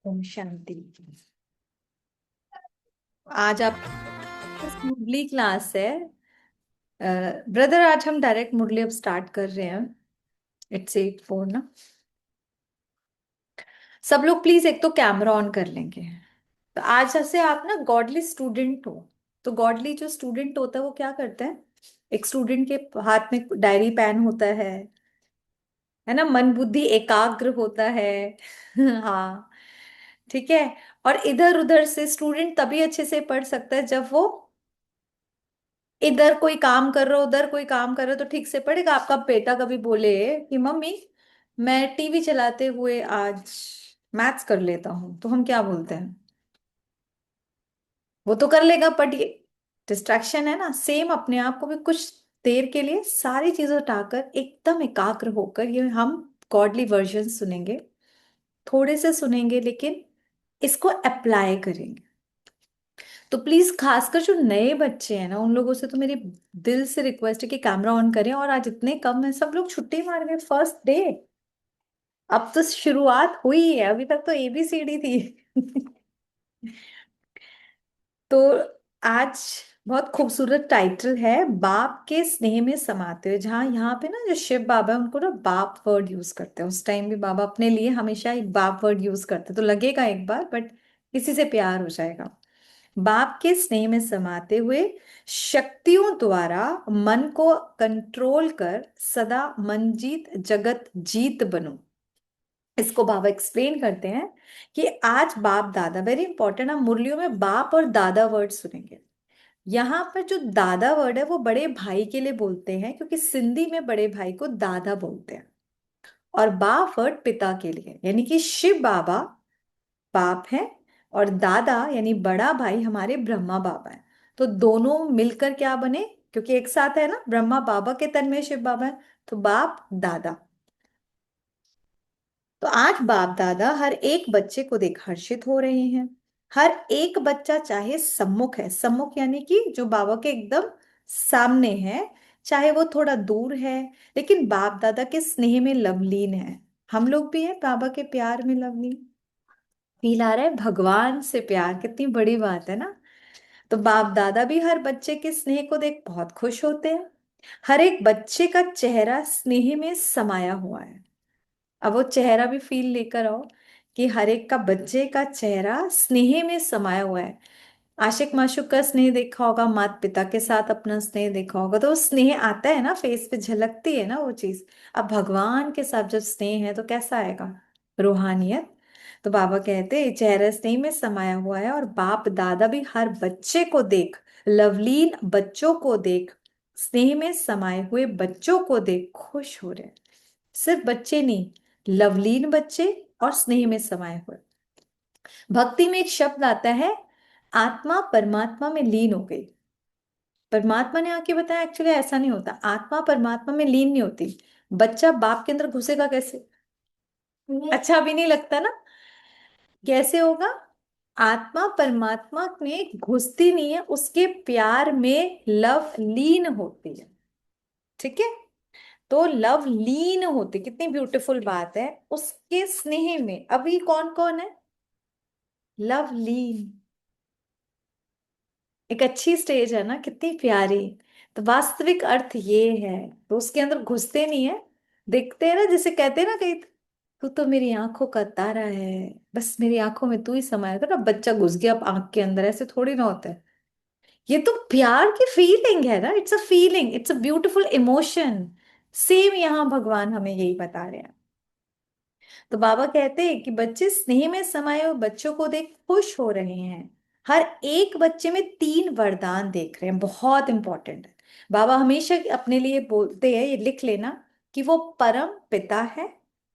ओम शांति। आज आप मुरली क्लास है। ब्रदर, आज हम डायरेक्ट मुरली अब स्टार्ट कर रहे हैं। इट्स 8:04 ना। सब लोग प्लीज एक तो कैमरा ऑन कर लेंगे। तो आज जैसे आप ना गॉडली स्टूडेंट हो। तो गॉडली जो स्टूडेंट होता है वो क्या करता है? एक स्टूडेंट के हाथ में डायरी पेन होता है ना। मन बुद्धि एकाग्र होता है। हाँ, ठीक है। और इधर उधर से स्टूडेंट तभी अच्छे से पढ़ सकता है जब वो इधर कोई काम कर रहा हो उधर कोई काम कर रहा हो तो ठीक से पढ़ेगा। आपका बेटा कभी बोले कि मम्मी मैं टीवी चलाते हुए आज मैथ्स कर लेता हूं, तो हम क्या बोलते हैं? वो तो कर लेगा, बट ये डिस्ट्रैक्शन है ना। सेम अपने आप को भी कुछ देर के लिए सारी चीजें हटाकर एकदम एकाग्र होकर ये हम गॉडली वर्जन सुनेंगे। थोड़े से सुनेंगे लेकिन इसको अप्लाई करेंगे। तो प्लीज खासकर जो नए बच्चे हैं ना उन लोगों से तो मेरी दिल से रिक्वेस्ट है कि कैमरा ऑन करें। और आज इतने कम है, सब लोग छुट्टी मार गए फर्स्ट डे। अब तो शुरुआत हुई है, अभी तक तो एबीसीडी थी। तो आज बहुत खूबसूरत टाइटल है, बाप के स्नेह में समाते हुए। जहाँ यहाँ पे ना जो शिव बाबा है उनको ना बाप वर्ड यूज करते हैं। उस टाइम भी बाबा अपने लिए हमेशा एक बाप वर्ड यूज करते हैं, तो लगेगा एक बार बट किसी से प्यार हो जाएगा। बाप के स्नेह में समाते हुए शक्तियों द्वारा मन को कंट्रोल कर सदा मंजीत जगत जीत बनो। इसको बाबा एक्सप्लेन करते हैं कि आज बाप दादा, वेरी इंपॉर्टेंट, हम मुरलियों में बाप और दादा वर्ड सुनेंगे। यहाँ पर जो दादा वर्ड है वो बड़े भाई के लिए बोलते हैं, क्योंकि सिंधी में बड़े भाई को दादा बोलते हैं। और बाप वर्ड पिता के लिए, यानी कि शिव बाबा बाप है और दादा यानी बड़ा भाई हमारे ब्रह्मा बाबा है। तो दोनों मिलकर क्या बने? क्योंकि एक साथ है ना, ब्रह्मा बाबा के तन में शिव बाबा है, तो बाप दादा। तो आज बाप दादा हर एक बच्चे को देख हर्षित हो रहे हैं। हर एक बच्चा चाहे सम्मुख है, सम्मुख यानी कि जो बाबा के एकदम सामने है, चाहे वो थोड़ा दूर है, लेकिन बाप दादा के स्नेह में लवलीन है। हम लोग भी हैं बाबा के प्यार में लवलीन। फील आ रहा है भगवान से प्यार, कितनी बड़ी बात है ना। तो बाप दादा भी हर बच्चे के स्नेह को देख बहुत खुश होते हैं। हर एक बच्चे का चेहरा स्नेह में समाया हुआ है। अब वो चेहरा भी फील लेकर आओ कि हर एक का बच्चे का चेहरा स्नेह में समाया हुआ है। आशिक माशुक का स्नेह देखा होगा, माता पिता के साथ अपना स्नेह देखा होगा, तो वो स्नेह आता है ना, फेस पे झलकती है ना वो चीज। अब भगवान के साथ जब स्नेह है तो कैसा आएगा? रूहानियत। तो बाबा कहते हैं चेहरा स्नेह में समाया हुआ है। और बाप दादा भी हर बच्चे को देख, लवलीन बच्चों को देख, स्नेह में समाये हुए बच्चों को देख खुश हो रहे हैं। सिर्फ बच्चे नहीं, लवलीन बच्चे और स्नेह में समाये हुए। भक्ति में एक शब्द आता है, आत्मा परमात्मा में लीन हो गई। परमात्मा ने आके बताया एक्चुअली ऐसा नहीं होता, आत्मा परमात्मा में लीन नहीं होती। बच्चा बाप के अंदर घुसेगा कैसे? अच्छा भी नहीं लगता ना। कैसे होगा? आत्मा परमात्मा में घुसती नहीं है, उसके प्यार में लव लीन होती है। ठीक है। तो लव लीन होती, कितनी ब्यूटीफुल बात है। उसके स्नेह में अभी कौन कौन है? लव लीन। एक अच्छी स्टेज है ना, कितनी प्यारी। तो वास्तविक अर्थ ये है। तो उसके अंदर घुसते नहीं है, दिखते हैं ना, जिसे कहते हैं ना कहीं, तू तो मेरी आंखों का तारा है, बस मेरी आंखों में तू ही समाया। तो ना बच्चा घुस गया अब आंख के अंदर, ऐसे थोड़ी ना होता है। ये तो प्यार की फीलिंग है ना, it's a feeling, it's a beautiful emotion. Same यहाँ भगवान हमें यही बता रहे हैं। तो बाबा कहते हैं कि बच्चे स्नेह में समाये हुए बच्चों को देख खुश हो रहे हैं। हर एक बच्चे में 3 वरदान देख रहे हैं, बहुत इंपॉर्टेंट है। बाबा हमेशा अपने लिए बोलते हैं, ये लिख लेना, कि वो परम पिता है,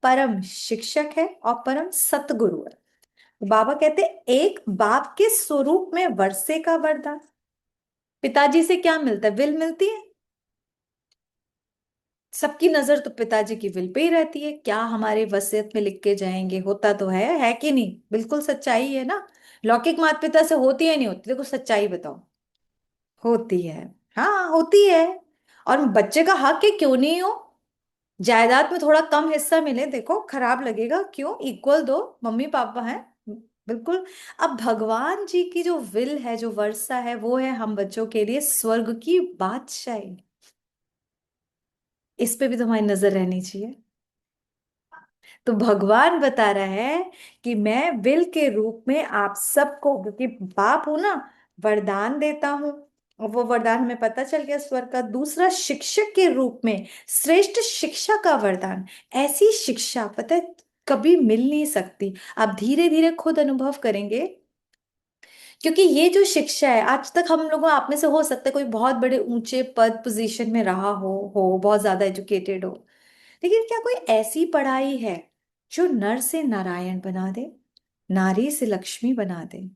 परम शिक्षक है और परम सतगुरु है। तो बाबा कहते हैं एक बाप के स्वरूप में वर्षे का वरदान। पिताजी से क्या मिलता है? विल मिलती है। सबकी नजर तो पिताजी की विल पे ही रहती है, क्या हमारे वसीयत में लिख के जाएंगे, होता तो है कि नहीं? बिल्कुल सच्चाई है ना। लौकिक माता पिता से होती है नहीं होती? देखो सच्चाई बताओ। होती है। हाँ होती है। और बच्चे का हक है, क्यों नहीं हो? जायदाद में थोड़ा कम हिस्सा मिले, देखो खराब लगेगा क्यों? इक्वल दो, मम्मी पापा हैं, बिल्कुल। अब भगवान जी की जो विल है, जो वर्षा है, वो है हम बच्चों के लिए स्वर्ग की बादशाही। इस पे भी तो हमारी नजर रहनी चाहिए। तो भगवान बता रहा है कि मैं विल के रूप में आप सबको, क्योंकि बाप हूं ना, वरदान देता हूं। और वो वरदान हमें पता चल गया स्वर्ग का। दूसरा, शिक्षक के रूप में श्रेष्ठ शिक्षा का वरदान। ऐसी शिक्षा पता है कभी मिल नहीं सकती। आप धीरे धीरे खुद अनुभव करेंगे। क्योंकि ये जो शिक्षा है, आज तक हम लोगों, आप में से हो सकता है कोई बहुत बड़े ऊंचे पद पोजीशन में रहा हो बहुत ज्यादा एजुकेटेड हो। लेकिन क्या कोई ऐसी पढ़ाई है जो नर से नारायण बना दे, नारी से लक्ष्मी बना दे,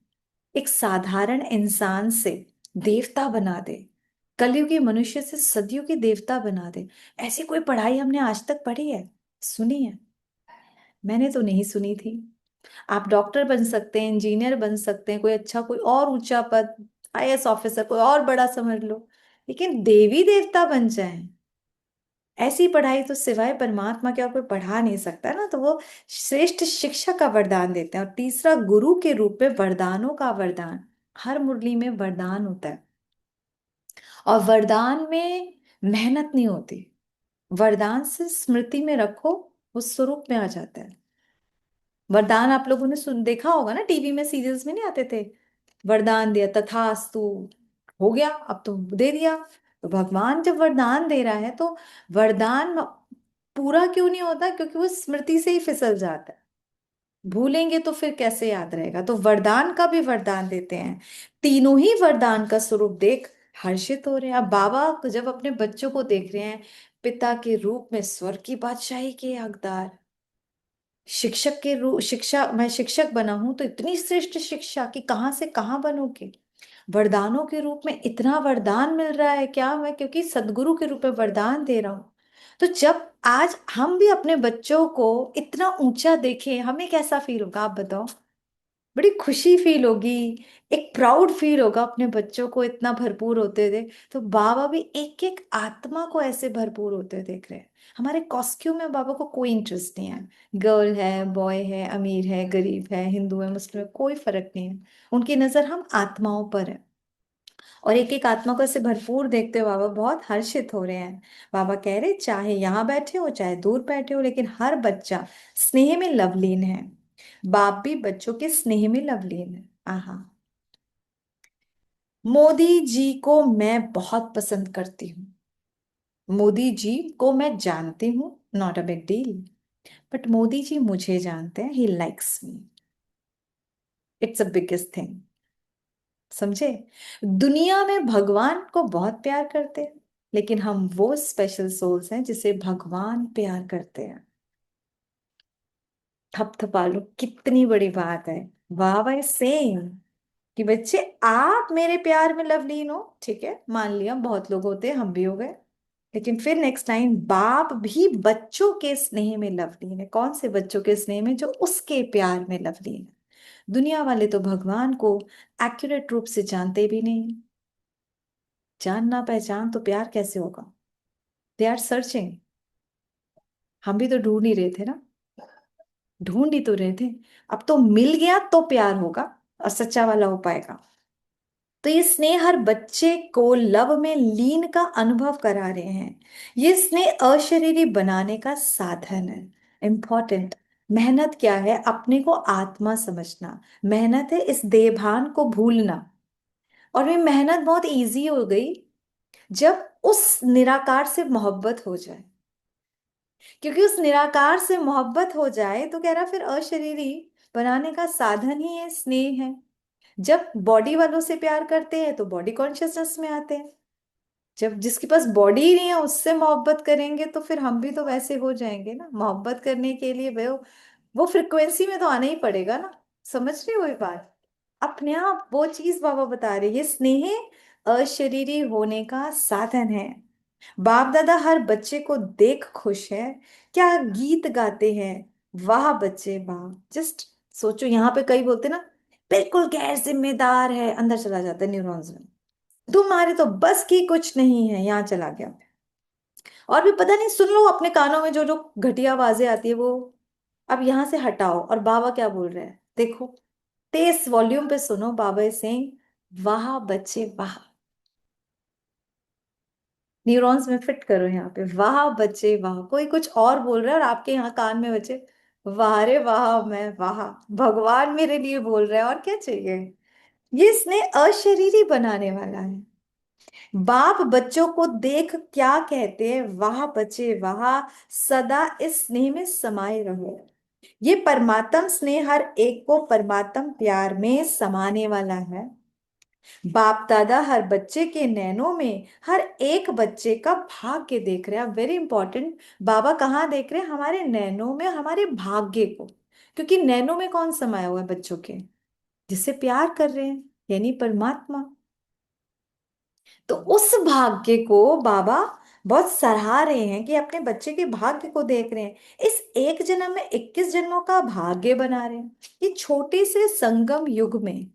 एक साधारण इंसान से देवता बना दे, कलयुगी मनुष्य से सदियों के देवता बना दे? ऐसी कोई पढ़ाई हमने आज तक पढ़ी है, सुनी है? मैंने तो नहीं सुनी थी। आप डॉक्टर बन सकते हैं, इंजीनियर बन सकते हैं, कोई अच्छा कोई और ऊंचा पद, आईएएस ऑफिसर कोई और बड़ा समझ लो, लेकिन देवी देवता बन जाएं, ऐसी पढ़ाई तो सिवाय परमात्मा के और कोई पढ़ा नहीं सकता ना। तो वो श्रेष्ठ शिक्षा का वरदान देते हैं। और तीसरा, गुरु के रूप में वरदानों का वरदान। हर मुरली में वरदान होता है, और वरदान में मेहनत नहीं होती। वरदान से स्मृति में रखो, वो स्वरूप में आ जाता है। वरदान आप लोगों ने सुन देखा होगा ना, टीवी में सीरियल्स में नहीं आते थे? वरदान दिया, तथास्तु, हो गया, अब तो दे दिया। तो भगवान जब वरदान दे रहा है तो वरदान पूरा क्यों नहीं होता? क्योंकि वो स्मृति से ही फिसल जाता है। भूलेंगे तो फिर कैसे याद रहेगा? तो वरदान का भी वरदान देते हैं। तीनों ही वरदान का स्वरूप देख हर्षित हो रहे हैं। अब बाबा जब अपने बच्चों को देख रहे हैं, पिता के रूप में स्वर्ग की बादशाही के हकदार, शिक्षक के रूप, शिक्षा, मैं शिक्षक बना हूं तो इतनी श्रेष्ठ शिक्षा कि कहाँ से कहाँ बनोगे। वरदानों के रूप में इतना वरदान मिल रहा है, क्या मैं क्योंकि सदगुरु के रूप में वरदान दे रहा हूं। तो जब आज हम भी अपने बच्चों को इतना ऊंचा देखें, हमें कैसा फील होगा आप बताओ? बड़ी खुशी फील होगी, एक प्राउड फील होगा अपने बच्चों को इतना भरपूर होते हुए। तो बाबा भी एक एक आत्मा को ऐसे भरपूर होते हुए देख रहे हैं। हमारे कॉस्ट्यूम में बाबा को कोई इंटरेस्ट नहीं है। गर्ल है, बॉय है, अमीर है, गरीब है, हिंदू है, मुस्लिम है, कोई फर्क नहीं है। उनकी नजर हम आत्माओं पर है। और एक एक आत्मा को ऐसे भरपूर देखते हुए बाबा बहुत हर्षित हो रहे हैं। बाबा कह रहे चाहे यहाँ बैठे हो चाहे दूर बैठे हो, लेकिन हर बच्चा स्नेह में लवलीन है। बाप भी बच्चों के स्नेह में लवलीन है। आहा। मोदी जी को मैं बहुत पसंद करती हूँ। मोदी जी को मैं जानती हूँ, not a big deal. But Modi ji मुझे जानते हैं, he likes me. It's a biggest thing. समझे? दुनिया में भगवान को बहुत प्यार करते हैं, लेकिन हम वो स्पेशल सोल्स हैं जिसे भगवान प्यार करते हैं। थपथपा लो, कितनी बड़ी बात है। वाह वाह, सेम। कि बच्चे आप मेरे प्यार में लवलीन हो, ठीक है, मान लिया, बहुत लोग होते हैं, हम भी हो गए। लेकिन फिर नेक्स्ट टाइम, बाप भी बच्चों के स्नेह में लवलीन है। कौन से बच्चों के स्नेह में? जो उसके प्यार में लवलीन है। दुनिया वाले तो भगवान को एक्यूरेट रूप से जानते भी नहीं। जानना पहचान तो प्यार कैसे होगा? They are searching. हम भी तो ढूंढ ही रहे थे ना, ढूंढ ही तो रहे थे। अब तो मिल गया तो प्यार होगा और सच्चा वाला हो पाएगा। तो ये स्नेह हर बच्चे को लव में लीन का अनुभव करा रहे हैं। ये स्नेह अशरीरी बनाने का साधन है। इंपॉर्टेंट। मेहनत क्या है? अपने को आत्मा समझना। मेहनत है इस देभान को भूलना। और ये मेहनत बहुत इजी हो गई जब उस निराकार से मोहब्बत हो जाए। क्योंकि उस निराकार से मोहब्बत हो जाए तो कह रहा फिर अशरीरी बनाने का साधन ही है, स्नेह है। जब बॉडी वालों से प्यार करते हैं तो बॉडी कॉन्शियसनेस में आते हैं। जब जिसके पास बॉडी ही नहीं है उससे मोहब्बत करेंगे तो फिर हम भी तो वैसे हो जाएंगे ना। मोहब्बत करने के लिए वो फ्रिक्वेंसी में तो आना ही पड़ेगा ना। समझ रहे हो ये बात? अपने आप वो चीज बाबा बता रहे, ये स्नेह अशरीरी होने का साधन है। बाप दादा हर बच्चे को देख खुश है। क्या गीत गाते हैं, वाह बच्चे वाह। जस्ट सोचो, यहाँ पे कई बोलते ना, बिल्कुल गैर जिम्मेदार है, अंदर चला जाता है न्यूरॉन्स में। तुम्हारे तो बस की कुछ नहीं है, यहाँ चला गया। और भी पता नहीं, सुन लो अपने कानों में जो जो घटिया आवाजें आती है वो अब यहाँ से हटाओ। और बाबा क्या बोल रहे हैं देखो, तेज वॉल्यूम पे सुनो, बाबा इज सेइंग, वाह बच्चे वाह। न्यूरॉन्स में फिट करो यहाँ पे, वाह बच्चे वाह। कोई कुछ और बोल रहा है और आपके यहाँ कान में बच्चे वाह रे वाह, मैं वाह, भगवान मेरे लिए बोल रहा है, और क्या चाहिए। ये स्नेह अशरीरी बनाने वाला है। बाप बच्चों को देख क्या कहते हैं, वाह बच्चे वाह, सदा इस स्नेह में समाये रहो। ये परमात्म स्नेह हर एक को परमात्म प्यार में समाने वाला है। बाप दादा हर बच्चे के नैनों में हर एक बच्चे का भाग्य देख रहे हैं, वेरी इंपॉर्टेंट। बाबा कहाँ देख रहे हैं, हमारे नैनों में, हमारे भाग्य को। क्योंकि नैनों में कौन समाया हुआ है बच्चों के, जिससे प्यार कर रहे हैं, यानी परमात्मा। तो उस भाग्य को बाबा बहुत सराह रहे हैं कि अपने बच्चे के भाग्य को देख रहे हैं। इस एक जन्म में 21 जन्मों का भाग्य बना रहे हैं। ये छोटे से संगम युग में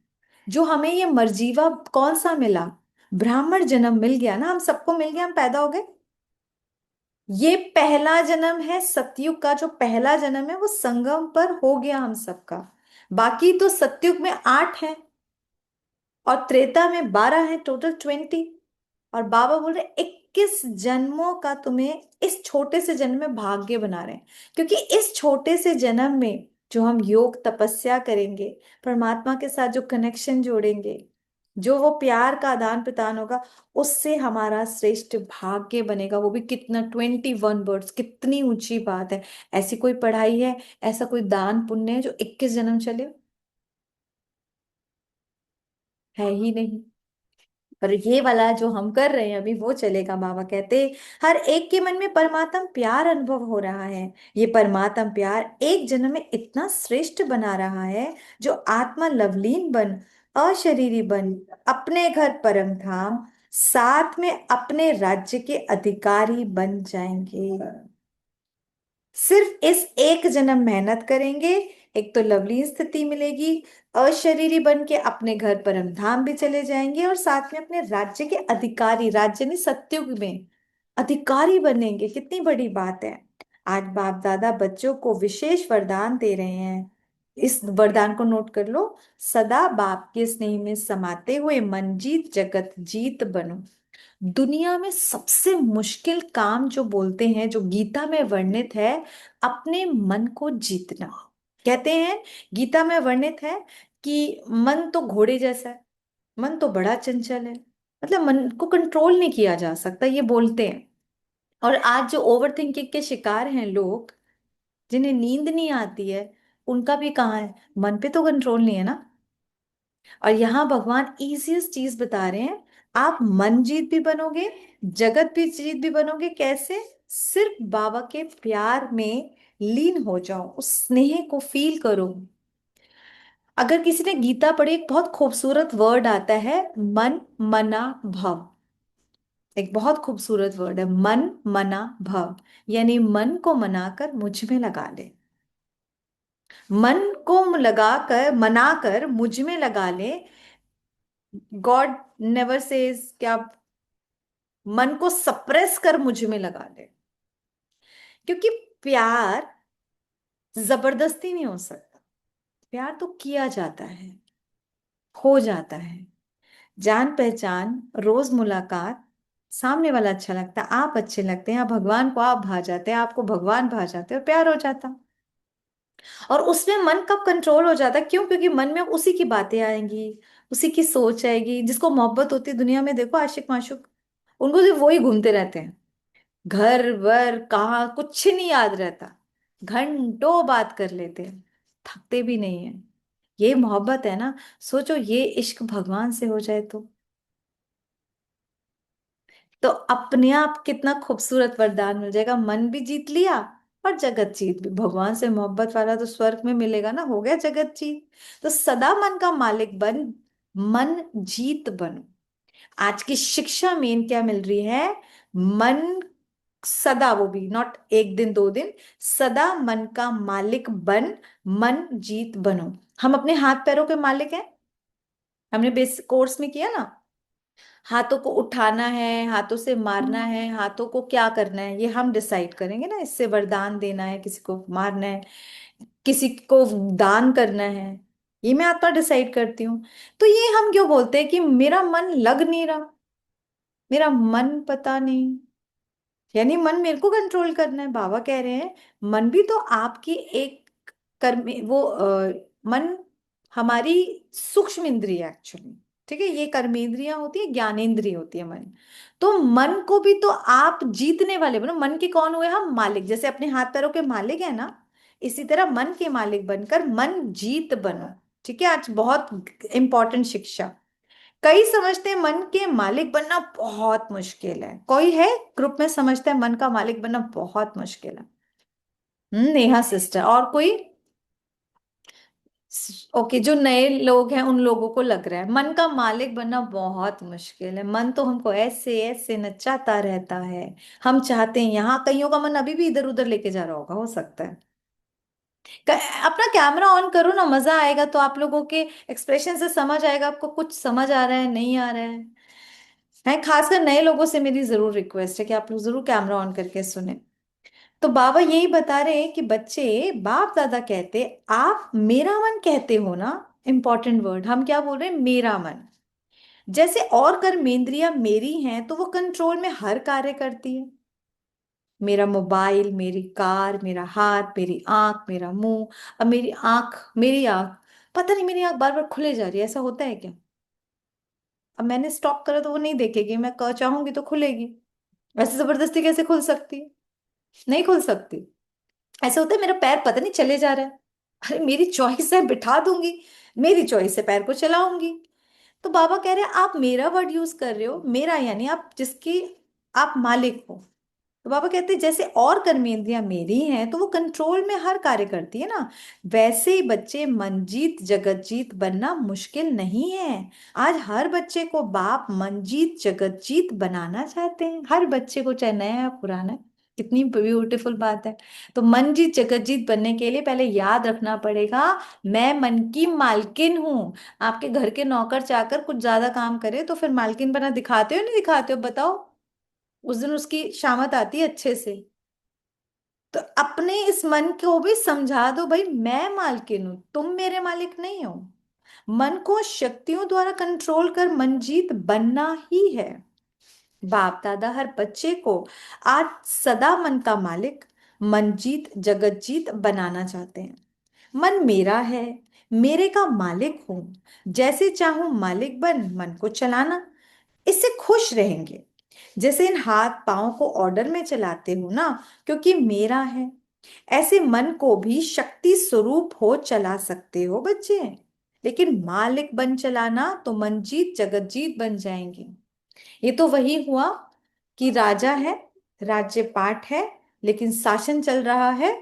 जो हमें ये मर्जीवा कौन सा मिला, ब्राह्मण जन्म मिल गया ना, हम सबको मिल गया, हम पैदा हो गए। ये पहला जन्म है सतयुग का, जो पहला जन्म है वो संगम पर हो गया हम सबका। बाकी तो सतयुग में 8 है और त्रेता में 12 है, टोटल 20। और बाबा बोल रहे 21 जन्मों का तुम्हें इस छोटे से जन्म में भाग्य बना रहे हैं। क्योंकि इस छोटे से जन्म में जो हम योग तपस्या करेंगे, परमात्मा के साथ जो कनेक्शन जोड़ेंगे, जो वो प्यार का आदान प्रदान होगा, उससे हमारा श्रेष्ठ भाग्य बनेगा। वो भी कितना, 21 बर्ड्स, कितनी ऊंची बात है। ऐसी कोई पढ़ाई है, ऐसा कोई दान पुण्य है जो 21 जन्म चले, है ही नहीं। पर ये वाला जो हम कर रहे हैं अभी वो चलेगा। बाबा कहते हर एक के मन में परमात्म प्यार अनुभव हो रहा है। ये परमात्म प्यार एक जन्म में इतना श्रेष्ठ बना रहा है, जो आत्मा लवलीन बन, अशरीरी बन, अपने घर परम धाम, साथ में अपने राज्य के अधिकारी बन जाएंगे। सिर्फ इस एक जन्म मेहनत करेंगे, एक तो लवली स्थिति मिलेगी, अशरीरी बन के अपने घर परम धाम भी चले जाएंगे, और साथ में अपने राज्य के अधिकारी, राज्य नहीं सत्युग में अधिकारी बनेंगे। कितनी बड़ी बात है। आज बाप दादा बच्चों को विशेष वरदान दे रहे हैं। इस वरदान को नोट कर लो, सदा बाप के स्नेह में समाते हुए मन जीत जगत जीत बनो। दुनिया में सबसे मुश्किल काम जो बोलते हैं, जो गीता में वर्णित है, अपने मन को जीतना। कहते हैं गीता में वर्णित है कि मन तो घोड़े जैसा है, मन तो बड़ा चंचल है, मतलब मन को कंट्रोल नहीं किया जा सकता, ये बोलते हैं। और आज जो ओवर थिंकिंग के शिकार हैं लोग, जिन्हें नींद नहीं आती है, उनका भी कहाँ है, मन पे तो कंट्रोल नहीं है ना। और यहाँ भगवान इजीएस्ट चीज बता रहे हैं, आप मन जीत भी बनोगे, जगत भी जीत भी बनोगे। कैसे, सिर्फ बाबा के प्यार में लीन हो जाओ, उस स्नेह को फील करो। अगर किसी ने गीता पढ़ी, एक बहुत खूबसूरत वर्ड आता है, मन मना भव। एक बहुत खूबसूरत वर्ड है, मन मना भव, यानी मन को मनाकर मुझ में लगा ले। मन को लगाकर, मनाकर मुझ में लगा ले। गॉड नेवर सेज क्या, मन को सप्रेस कर मुझ में लगा ले। क्योंकि प्यार जबरदस्ती नहीं हो सकता, प्यार तो किया जाता है, हो जाता है। जान पहचान, रोज मुलाकात, सामने वाला अच्छा लगता है, आप अच्छे लगते हैं, आप भगवान को आप भा जाते हैं, आपको भगवान भा जाते हैं, और प्यार हो जाता। और उसमें मन कब कंट्रोल हो जाता है, क्यों, क्योंकि मन में उसी की बातें आएंगी, उसी की सोच आएगी। जिसको मोहब्बत होती है दुनिया में, देखो आशिक माशुक, उनको सिर्फ वही घूमते रहते हैं। घर वर कहाँ कुछ नहीं याद रहता, घंटों बात कर लेते हैं, थकते भी नहीं है। ये मोहब्बत है ना। सोचो ये इश्क भगवान से हो जाए तो अपने आप कितना खूबसूरत वरदान मिल जाएगा। मन भी जीत लिया और जगत जीत भी। भगवान से मोहब्बत वाला तो स्वर्ग में मिलेगा ना, हो गया जगत जीत। तो सदा मन का मालिक बन, मन जीत बनो। आज की शिक्षा मेन क्या मिल रही है, मन सदा, वो भी नॉट एक दिन दो दिन, सदा मन का मालिक बन, मन जीत बनो। हम अपने हाथ पैरों के मालिक हैं, हमने बेसिक कोर्स में किया ना। हाथों को उठाना है, हाथों से मारना है, हाथों को क्या करना है, ये हम डिसाइड करेंगे ना। इससे वरदान देना है, किसी को मारना है, किसी को दान करना है, ये मैं आत्मा डिसाइड करती हूँ। तो ये हम क्यों बोलते हैं कि मेरा मन लग नहीं रहा, मेरा मन पता नहीं, यानी मन मेरे को कंट्रोल करना है। बाबा कह रहे हैं मन भी तो आपकी एक कर्म, वो मन हमारी सूक्ष्म इंद्रिय एक्चुअली, ठीक है। ये कर्मेंद्रियां होती है, ज्ञानेंद्रिय होती है मन। तो मन को भी तो आप जीतने वाले बनो। मन के कौन हुए हम? मालिक। जैसे अपने हाथ पैरों के मालिक है ना, इसी तरह मन के मालिक बनकर मन जीत बनो। ठीक है, आज बहुत इंपॉर्टेंट शिक्षा। कई समझते हैं मन के मालिक बनना बहुत मुश्किल है। कोई है ग्रुप में समझता है मन का मालिक बनना बहुत मुश्किल है? नेहा सिस्टर। और कोई? ओके, जो नए लोग हैं उन लोगों को लग रहा है मन का मालिक बनना बहुत मुश्किल है। मन तो हमको ऐसे ऐसे नचाता रहता है। हम चाहते हैं यहाँ, कईयों का मन अभी भी इधर उधर लेके जा रहा होगा, हो सकता है। अपना कैमरा ऑन करो ना, मजा आएगा। तो आप लोगों के एक्सप्रेशन से समझ आएगा आपको कुछ समझ आ रहा है नहीं आ रहा है। खासकर नए लोगों से मेरी जरूर रिक्वेस्ट है कि आप लोग जरूर कैमरा ऑन करके सुने। तो बाबा यही बता रहे हैं कि बच्चे, बाप दादा कहते आप मेरा मन कहते हो ना। इंपॉर्टेंट वर्ड हम क्या बोल रहे हैं? मेरा मन। जैसे और कर्मेंद्रियां मेरी हैं तो वो कंट्रोल में हर कार्य करती है। मेरा मोबाइल, मेरी कार, मेरा हाथ, मेरी आंख, मेरा मुंह। अब मेरी आंख पता नहीं, मेरी आंख बार बार खुले जा रही है, ऐसा होता है क्या? अब मैंने स्टॉप करा तो वो नहीं देखेगी, मैं चाहूंगी तो खुलेगी। वैसे जबरदस्ती कैसे खुल सकती है? नहीं खुल सकती। ऐसे होता है मेरा पैर पता नहीं चले जा रहा है, अरे मेरी चॉइस है, बिठा दूंगी। मेरी चॉइस है, पैर को चलाऊंगी। तो बाबा कह रहे हैं आप मेरा वर्ड यूज कर रहे हो, मेरा यानी आप जिसकी आप मालिक हो। तो बाबा कहते हैं जैसे और कर्मेंद्रियां मेरी हैं तो वो कंट्रोल में हर कार्य करती है ना, वैसे ही बच्चे मनजीत जगतजीत बनना मुश्किल नहीं है। आज हर बच्चे को बाप मनजीत जगतजीत बनाना चाहते हैं, हर बच्चे को, चाहे नया या पुराना है। कितनी ब्यूटीफुल बात है। तो मनजीत जगतजीत बनने के लिए पहले याद रखना पड़ेगा, मैं मन की मालकिन हूँ। आपके घर के नौकर चाकर कुछ ज्यादा काम करे तो फिर मालकिन बना दिखाते हो नहीं दिखाते हो बताओ? उस दिन उसकी शामत आती है अच्छे से। तो अपने इस मन को भी समझा दो, भाई मैं मालकिन हूं, तुम मेरे मालिक नहीं हो। मन को शक्तियों द्वारा कंट्रोल कर मंजीत बनना ही है। बाप दादा हर बच्चे को आज सदा मन का मालिक, मनजीत जगतजीत बनाना चाहते हैं। मन मेरा है, मेरे का मालिक हूं, जैसे चाहूं मालिक बन मन को चलाना। इससे खुश रहेंगे। जैसे इन हाथ पांव को ऑर्डर में चलाते हो ना, क्योंकि मेरा है, ऐसे मन को भी शक्ति स्वरूप हो चला सकते हो बच्चे। लेकिन मालिक बन चलाना तो मनजीत जगतजीत बन जाएंगे। ये तो वही हुआ कि राजा है, राज्य पाट है, लेकिन शासन चल रहा है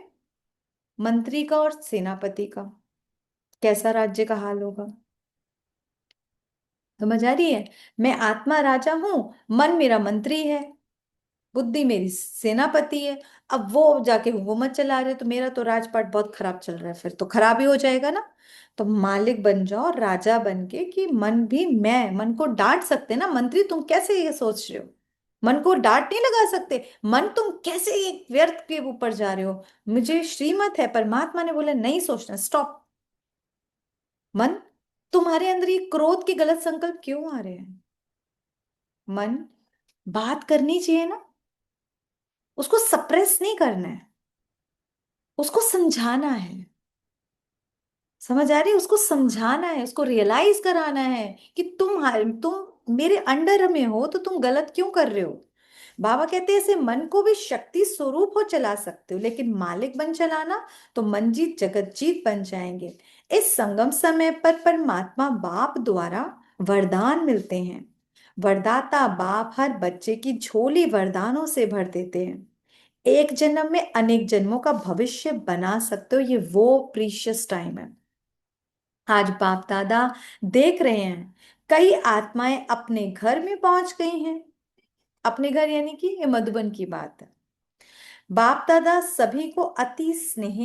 मंत्री का और सेनापति का। कैसा राज्य का हाल होगा? समझ आ रही है? मैं आत्मा राजा हूं, मन मेरा मंत्री है, बुद्धि मेरी सेनापति है। अब वो जाके हुकूमत चला रहे तो मेरा तो राजपाट बहुत खराब चल रहा है, फिर तो खराब ही हो जाएगा ना। तो मालिक बन जाओ, राजा बन के, कि मन भी मैं, मन को डांट सकते ना मंत्री, तुम कैसे ये सोच रहे हो? मन को डांट नहीं लगा सकते, मन तुम कैसे एक व्यर्थ के ऊपर जा रहे हो? मुझे श्रीमत है, परमात्मा ने बोला नहीं सोचना, स्टॉप। मन, तुम्हारे अंदर ये क्रोध के गलत संकल्प क्यों आ रहे हैं? मन, बात करनी चाहिए ना, उसको सप्रेस नहीं करना है, उसको समझाना है। समझ आ रही है? उसको समझाना है, उसको रियलाइज कराना है कि तुम मेरे अंडर में हो तो तुम गलत क्यों कर रहे हो। बाबा कहते हैं ऐसे मन को भी शक्ति स्वरूप हो चला सकते हो, लेकिन मालिक बन चलाना तो मनजीत जगतजीत बन जाएंगे। इस संगम समय पर परमात्मा बाप द्वारा वरदान मिलते हैं। वरदाता बाप हर बच्चे की झोली वरदानों से भर देते हैं। एक जन्म में अनेक जन्मों का भविष्य बना सकते हो, ये वो प्रीशियस टाइम है। आज बाप दादा देख रहे हैं कई आत्माएं अपने घर में पहुंच गई हैं। अपने घर यानी कि ये मधुबन की बात है। बाप दादा सभी को अति स्नेह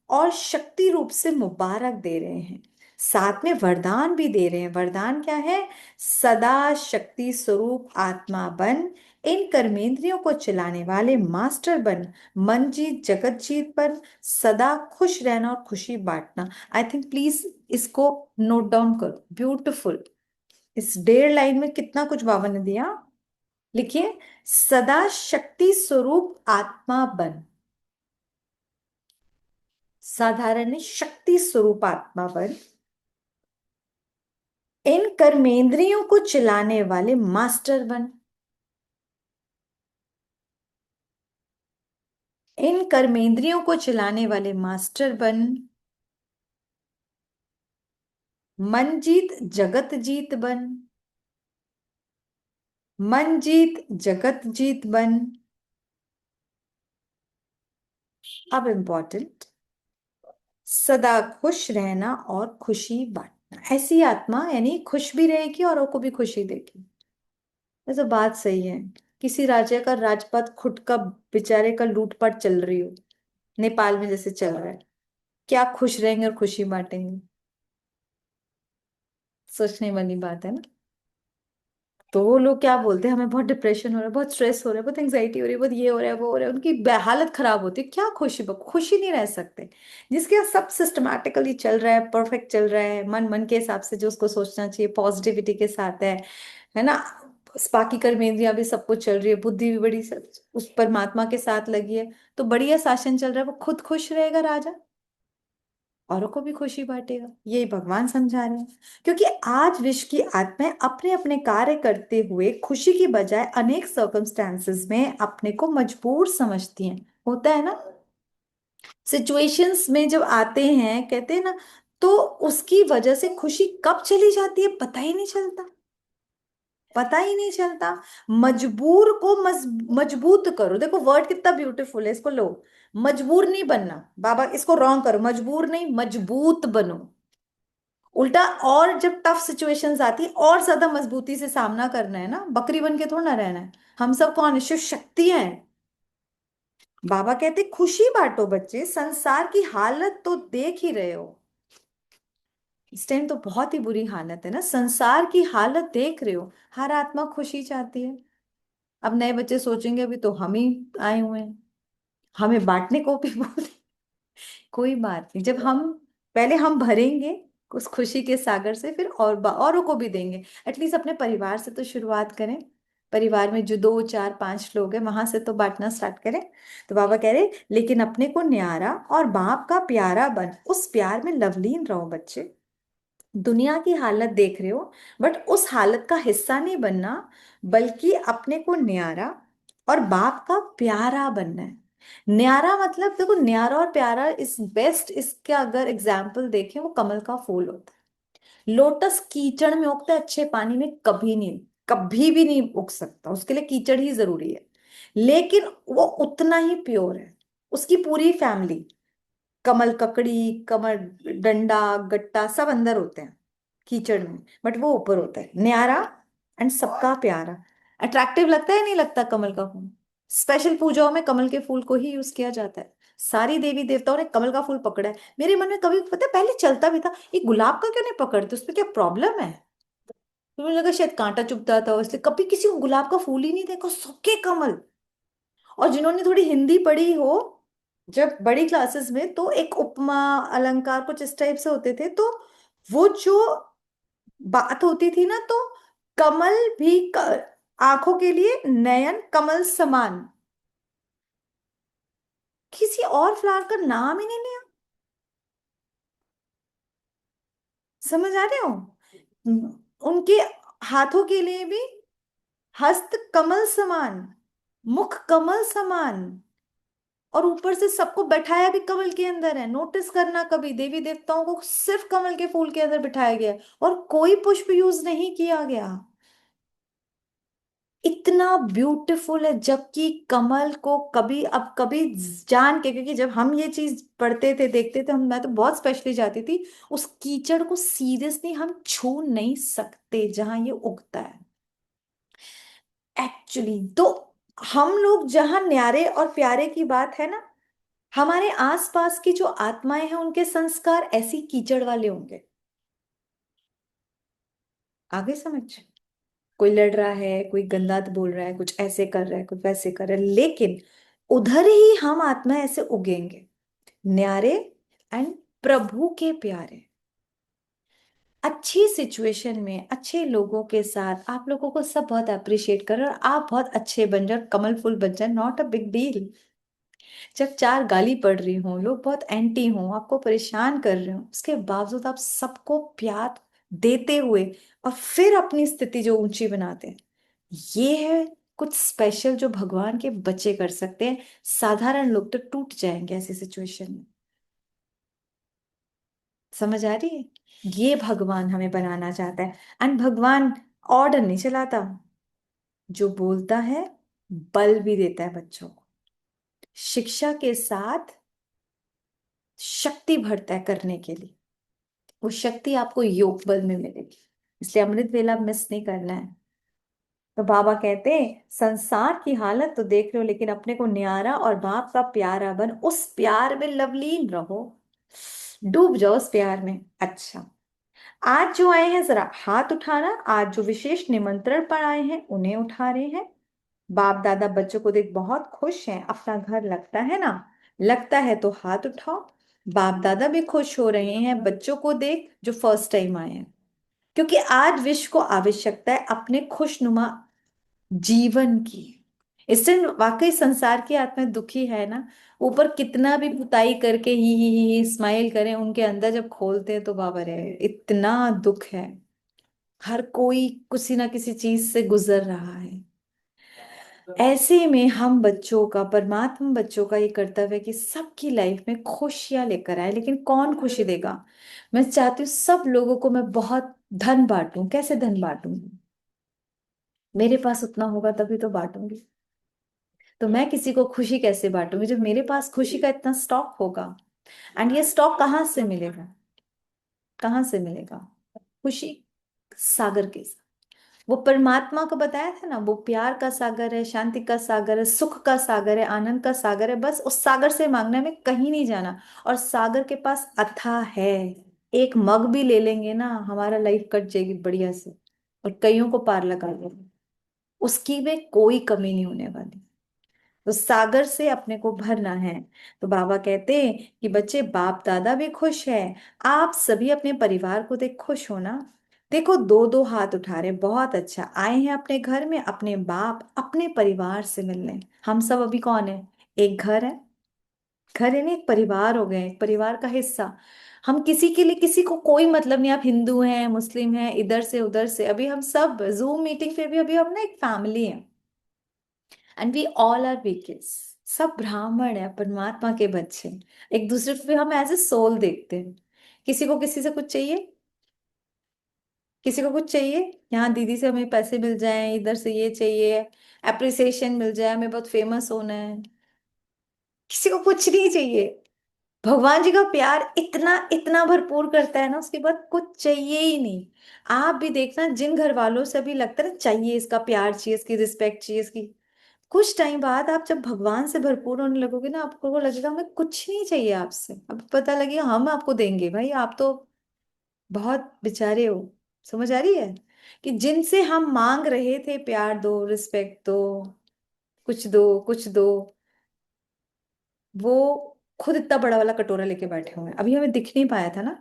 और शक्ति रूप से मुबारक दे रहे हैं। साथ में वरदान भी दे रहे हैं। वरदान क्या है? सदा शक्ति स्वरूप आत्मा बन, इन कर्मेंद्रियों को चलाने वाले मास्टर बन, मन जीत जगत जीत बन, सदा खुश रहना और खुशी बांटना। आई थिंक प्लीज इसको नोट डाउन करो, ब्यूटिफुल। इस 1.5 लाइन में कितना कुछ बाबा ने दिया। लिखिए, सदा शक्ति स्वरूप आत्मा बन। साधारण नहीं, शक्ति स्वरूप आत्मा बन। इन कर्मेंद्रियों को चलाने वाले मास्टर बन। इन कर्मेंद्रियों को चलाने वाले मास्टर बन। मन जीत जगत जीत बन। मन जीत जगत जीत बन। अब इम्पॉर्टेंट, सदा खुश रहना और खुशी बांटना। ऐसी आत्मा यानी खुश भी रहेगी और को भी खुशी देगी। ये तो बात सही है। किसी राज्य का राजपाट खुद का बेचारे का लूटपाट चल रही हो, नेपाल में जैसे चल रहा है, क्या खुश रहेंगे और खुशी बांटेंगे? सोचने वाली बात है ना। तो वो लोग क्या बोलते हैं, हमें बहुत डिप्रेशन हो रहा है, बहुत स्ट्रेस हो रहा है, बहुत एंग्जाइटी हो रही है, बहुत ये हो रहा है, वो हो रहा है, उनकी हालत खराब होती है, क्या खुशी, खुशी नहीं रह सकते। जिसके यहाँ सब सिस्टमैटिकली चल रहा है, परफेक्ट चल रहा है, मन मन के हिसाब से जो उसको सोचना चाहिए, पॉजिटिविटी के साथ है ना। बाकी कर्मेंद्रियां भी सब कुछ चल रही है, बुद्धि भी बड़ी उस परमात्मा के साथ लगी है, तो बढ़िया शासन चल रहा है, वो खुद खुश रहेगा राजा, औरों को भी खुशी बांटेगा। यही भगवान समझा रहे हैं। क्योंकि आज विश्व की आत्माएं अपने अपने कार्य करते हुए खुशी की बजाय अनेक सर्कमस्टेंसेस में अपने को मजबूर समझती हैं। होता है ना, सिचुएशंस में जब आते हैं, कहते हैं ना, तो उसकी वजह से खुशी कब चली जाती है पता ही नहीं चलता। पता ही नहीं चलता। मजबूर को मजबूत करो, देखो वर्ड कितना ब्यूटीफुल है, इसको लो। मजबूर नहीं बनना, बाबा इसको रॉन्ग करो, मजबूर नहीं मजबूत बनो। उल्टा, और जब टफ सिचुएशंस आती है और ज्यादा मजबूती से सामना करना है ना, बकरी बन के थोड़ा ना रहना है। हम सब कौन है, शिव शक्ति है। बाबा कहते खुशी बांटो बच्चे, संसार की हालत तो देख ही रहे हो। इस टाइम तो बहुत ही बुरी हालत है ना, संसार की हालत देख रहे हो। हर आत्मा खुशी चाहती है। अब नए बच्चे सोचेंगे अभी तो हम ही आए हुए हैं, हमें बांटने को भी बोल। कोई बात नहीं, जब हम पहले हम भरेंगे उस खुशी के सागर से, फिर और औरों को भी देंगे। एटलीस्ट अपने परिवार से तो शुरुआत करें। परिवार में जो 2 4 5 लोग हैं वहां से तो बांटना स्टार्ट करें। तो बाबा कह रहे, लेकिन अपने को न्यारा और बाप का प्यारा बन, उस प्यार में लवलीन रहो बच्चे। दुनिया की हालत देख रहे हो, बट उस हालत का हिस्सा नहीं बनना, बल्कि अपने को न्यारा और बाप का प्यारा बनना है। न्यारा मतलब देखो, न्यारा और प्यारा इस बेस्ट, इसका अगर एग्जाम्पल देखें, वो कमल का फूल होता है। लोटस कीचड़ में उगता है, अच्छे पानी में कभी नहीं, कभी भी नहीं उग सकता, उसके लिए कीचड़ ही जरूरी है। लेकिन वो उतना ही प्योर है। उसकी पूरी फैमिली, कमल ककड़ी, कमल डंडा, गट्टा सब अंदर होते हैं कीचड़ में, बट वो ऊपर होता है न्यारा एंड सबका प्यारा। अट्रैक्टिव लगता है नहीं लगता कमल का फूल? स्पेशल पूजाओं में कमल के फूल को ही यूज किया जाता है। सारी देवी देवताओं ने कमल का फूल पकड़ा है। मेरे मन में कभी पता है, पहले चलता भी था, ये गुलाब का क्यों नहीं पकड़ते, उस पर क्या प्रॉब्लम है? तो मुझे लगा शायद कांटा चुभता था, इसलिए कभी किसी को गुलाब का फूल ही नहीं देखा, सबके कमल। और जिन्होंने थोड़ी हिंदी पढ़ी हो, जब बड़ी क्लासेस में, तो एक उपमा अलंकार कुछ इस टाइप से होते थे, तो वो जो बात होती थी ना, तो कमल भी आंखों के लिए नयन कमल समान, किसी और फ्लावर का नाम ही नहीं लिया। समझ आ रहे हो? उनके हाथों के लिए भी हस्त कमल समान, मुख कमल समान, और ऊपर से सबको बैठाया भी कमल के अंदर है। नोटिस करना, कभी देवी देवताओं को सिर्फ कमल के फूल के अंदर बिठाया गया है और कोई पुष्प यूज नहीं किया गया। इतना ब्यूटीफुल है, जबकि कमल को कभी, अब कभी जान के, क्योंकि जब हम ये चीज पढ़ते थे देखते थे, हम, मैं तो बहुत स्पेशली जाती थी, उस कीचड़ को सीरियसली हम छू नहीं सकते जहां ये उगता है एक्चुअली। तो हम लोग जहां न्यारे और प्यारे की बात है ना, हमारे आसपास की जो आत्माएं हैं उनके संस्कार ऐसी कीचड़ वाले होंगे। आगे समझ? कोई लड़ रहा है, कोई गंदा बोल रहा है, कुछ ऐसे कर रहा है, कुछ वैसे कर रहा है, लेकिन उधर ही हम आत्मा ऐसे उगेंगे, न्यारे एंड प्रभु के प्यारे। अच्छी सिचुएशन में अच्छे लोगों के साथ आप लोगों को सब बहुत अप्रिशिएट कर और आप बहुत अच्छे बन जाए, कमल फूल बन जाए, नॉट अ बिग डील। जब चार गाली पड़ रही हो, लोग बहुत एंटी हो, आपको परेशान कर रहे हो, उसके बावजूद आप सबको प्यार देते हुए और फिर अपनी स्थिति जो ऊंची बनाते हैं, ये है कुछ स्पेशल जो भगवान के बच्चे कर सकते हैं। साधारण लोग तो टूट जाएंगे ऐसी सिचुएशन में। समझ आ रही है? ये भगवान हमें बनाना चाहता है। एंड भगवान ऑर्डर नहीं चलाता, जो बोलता है बल भी देता है बच्चों को, शिक्षा के साथ शक्ति भरता है करने के लिए। वो शक्ति आपको योग बल में मिलेगी, इसलिए अमृत वेला मिस नहीं करना है। तो बाबा कहते हैं संसार की हालत तो देख रहे हो, लेकिन अपने को न्यारा और बाप का प्यारा बन, उस प्यार में लवलीन रहो, डूब जाओ उस प्यार में। अच्छा, आज जो आए हैं जरा हाथ उठाना, आज जो विशेष निमंत्रण पर आए हैं उन्हें उठा रहे हैं। बाप दादा बच्चों को देख बहुत खुश हैं, अपना घर लगता है ना, लगता है तो हाथ उठाओ। बाप दादा भी खुश हो रहे हैं बच्चों को देख जो फर्स्ट टाइम आए हैं, क्योंकि आज विश्व को आवश्यकता है अपने खुशनुमा जीवन की। इस दिन वाकई संसार की आत्मा दुखी है ना, ऊपर कितना भी पुताई करके ही स्माइल करें, उनके अंदर जब खोलते हैं तो बाबा रे इतना दुख है। हर कोई किसी ना किसी चीज से गुजर रहा है। ऐसे में हम बच्चों का, परमात्मा बच्चों का ये कर्तव्य है कि सबकी लाइफ में खुशियां लेकर आए। लेकिन कौन खुशी देगा? मैं चाहती हूँ सब लोगों को मैं बहुत धन बांटूं। कैसे धन बांटूंगी? मेरे पास उतना होगा तभी तो बांटूंगी। तो मैं किसी को खुशी कैसे बांटूंगी जब मेरे पास खुशी का इतना स्टॉक होगा? एंड ये स्टॉक कहाँ से मिलेगा? कहाँ से मिलेगा? खुशी सागर के साथ। वो परमात्मा को बताया था ना, वो प्यार का सागर है, शांति का सागर है, सुख का सागर है, आनंद का सागर है। बस उस सागर से मांगना है, हमें कहीं नहीं जाना। और सागर के पास अथाह है। एक मग भी ले लेंगे ना, हमारा लाइफ कट जाएगी बढ़िया से, और कईयों को पार लगा लेंगे। उसकी में कोई कमी नहीं होने वाली। तो सागर से अपने को भरना है। तो बाबा कहते हैं कि बच्चे बाप दादा भी खुश है, आप सभी अपने परिवार को देख खुश हो ना। देखो दो दो हाथ उठा रहे, बहुत अच्छा, आए हैं अपने घर में अपने बाप अपने परिवार से मिलने। हम सब अभी कौन है? एक घर है। घर है नहीं, एक परिवार हो गए, एक परिवार का हिस्सा। हम किसी के लिए किसी को कोई मतलब नहीं, आप हिंदू हैं मुस्लिम हैं इधर से उधर से, अभी हम सब जूम मीटिंग, फिर भी अभी हम ना एक फैमिली है। एंड वी ऑल आर वीकेस। सब ब्राह्मण है, परमात्मा के बच्चे। एक दूसरे को भी हम एज ए सोल देखते हैं। किसी को किसी से कुछ चाहिए? किसी को कुछ चाहिए? यहाँ दीदी से हमें पैसे मिल जाएं, इधर से ये चाहिए, अप्रिसिएशन मिल जाए, हमें बहुत फेमस होना है। किसी को कुछ नहीं चाहिए। भगवान जी का प्यार इतना इतना भरपूर करता है ना, उसके बाद कुछ चाहिए ही नहीं। आप भी देखना, जिन घर वालों से भी लगता है ना चाहिए, इसका प्यार चाहिए, इसकी रिस्पेक्ट चाहिए, इसकी, कुछ टाइम बाद आप जब भगवान से भरपूर होने लगोगे ना, आपको वो लगेगा हमें कुछ नहीं चाहिए आपसे। अब पता लगेगा हम आपको देंगे, भाई आप तो बहुत बेचारे हो। समझ आ रही है? कि जिनसे हम मांग रहे थे प्यार दो, रिस्पेक्ट दो, कुछ दो कुछ दो, वो खुद इतना बड़ा वाला कटोरा लेके बैठे हुए हैं। अभी हमें दिख नहीं पाया था ना,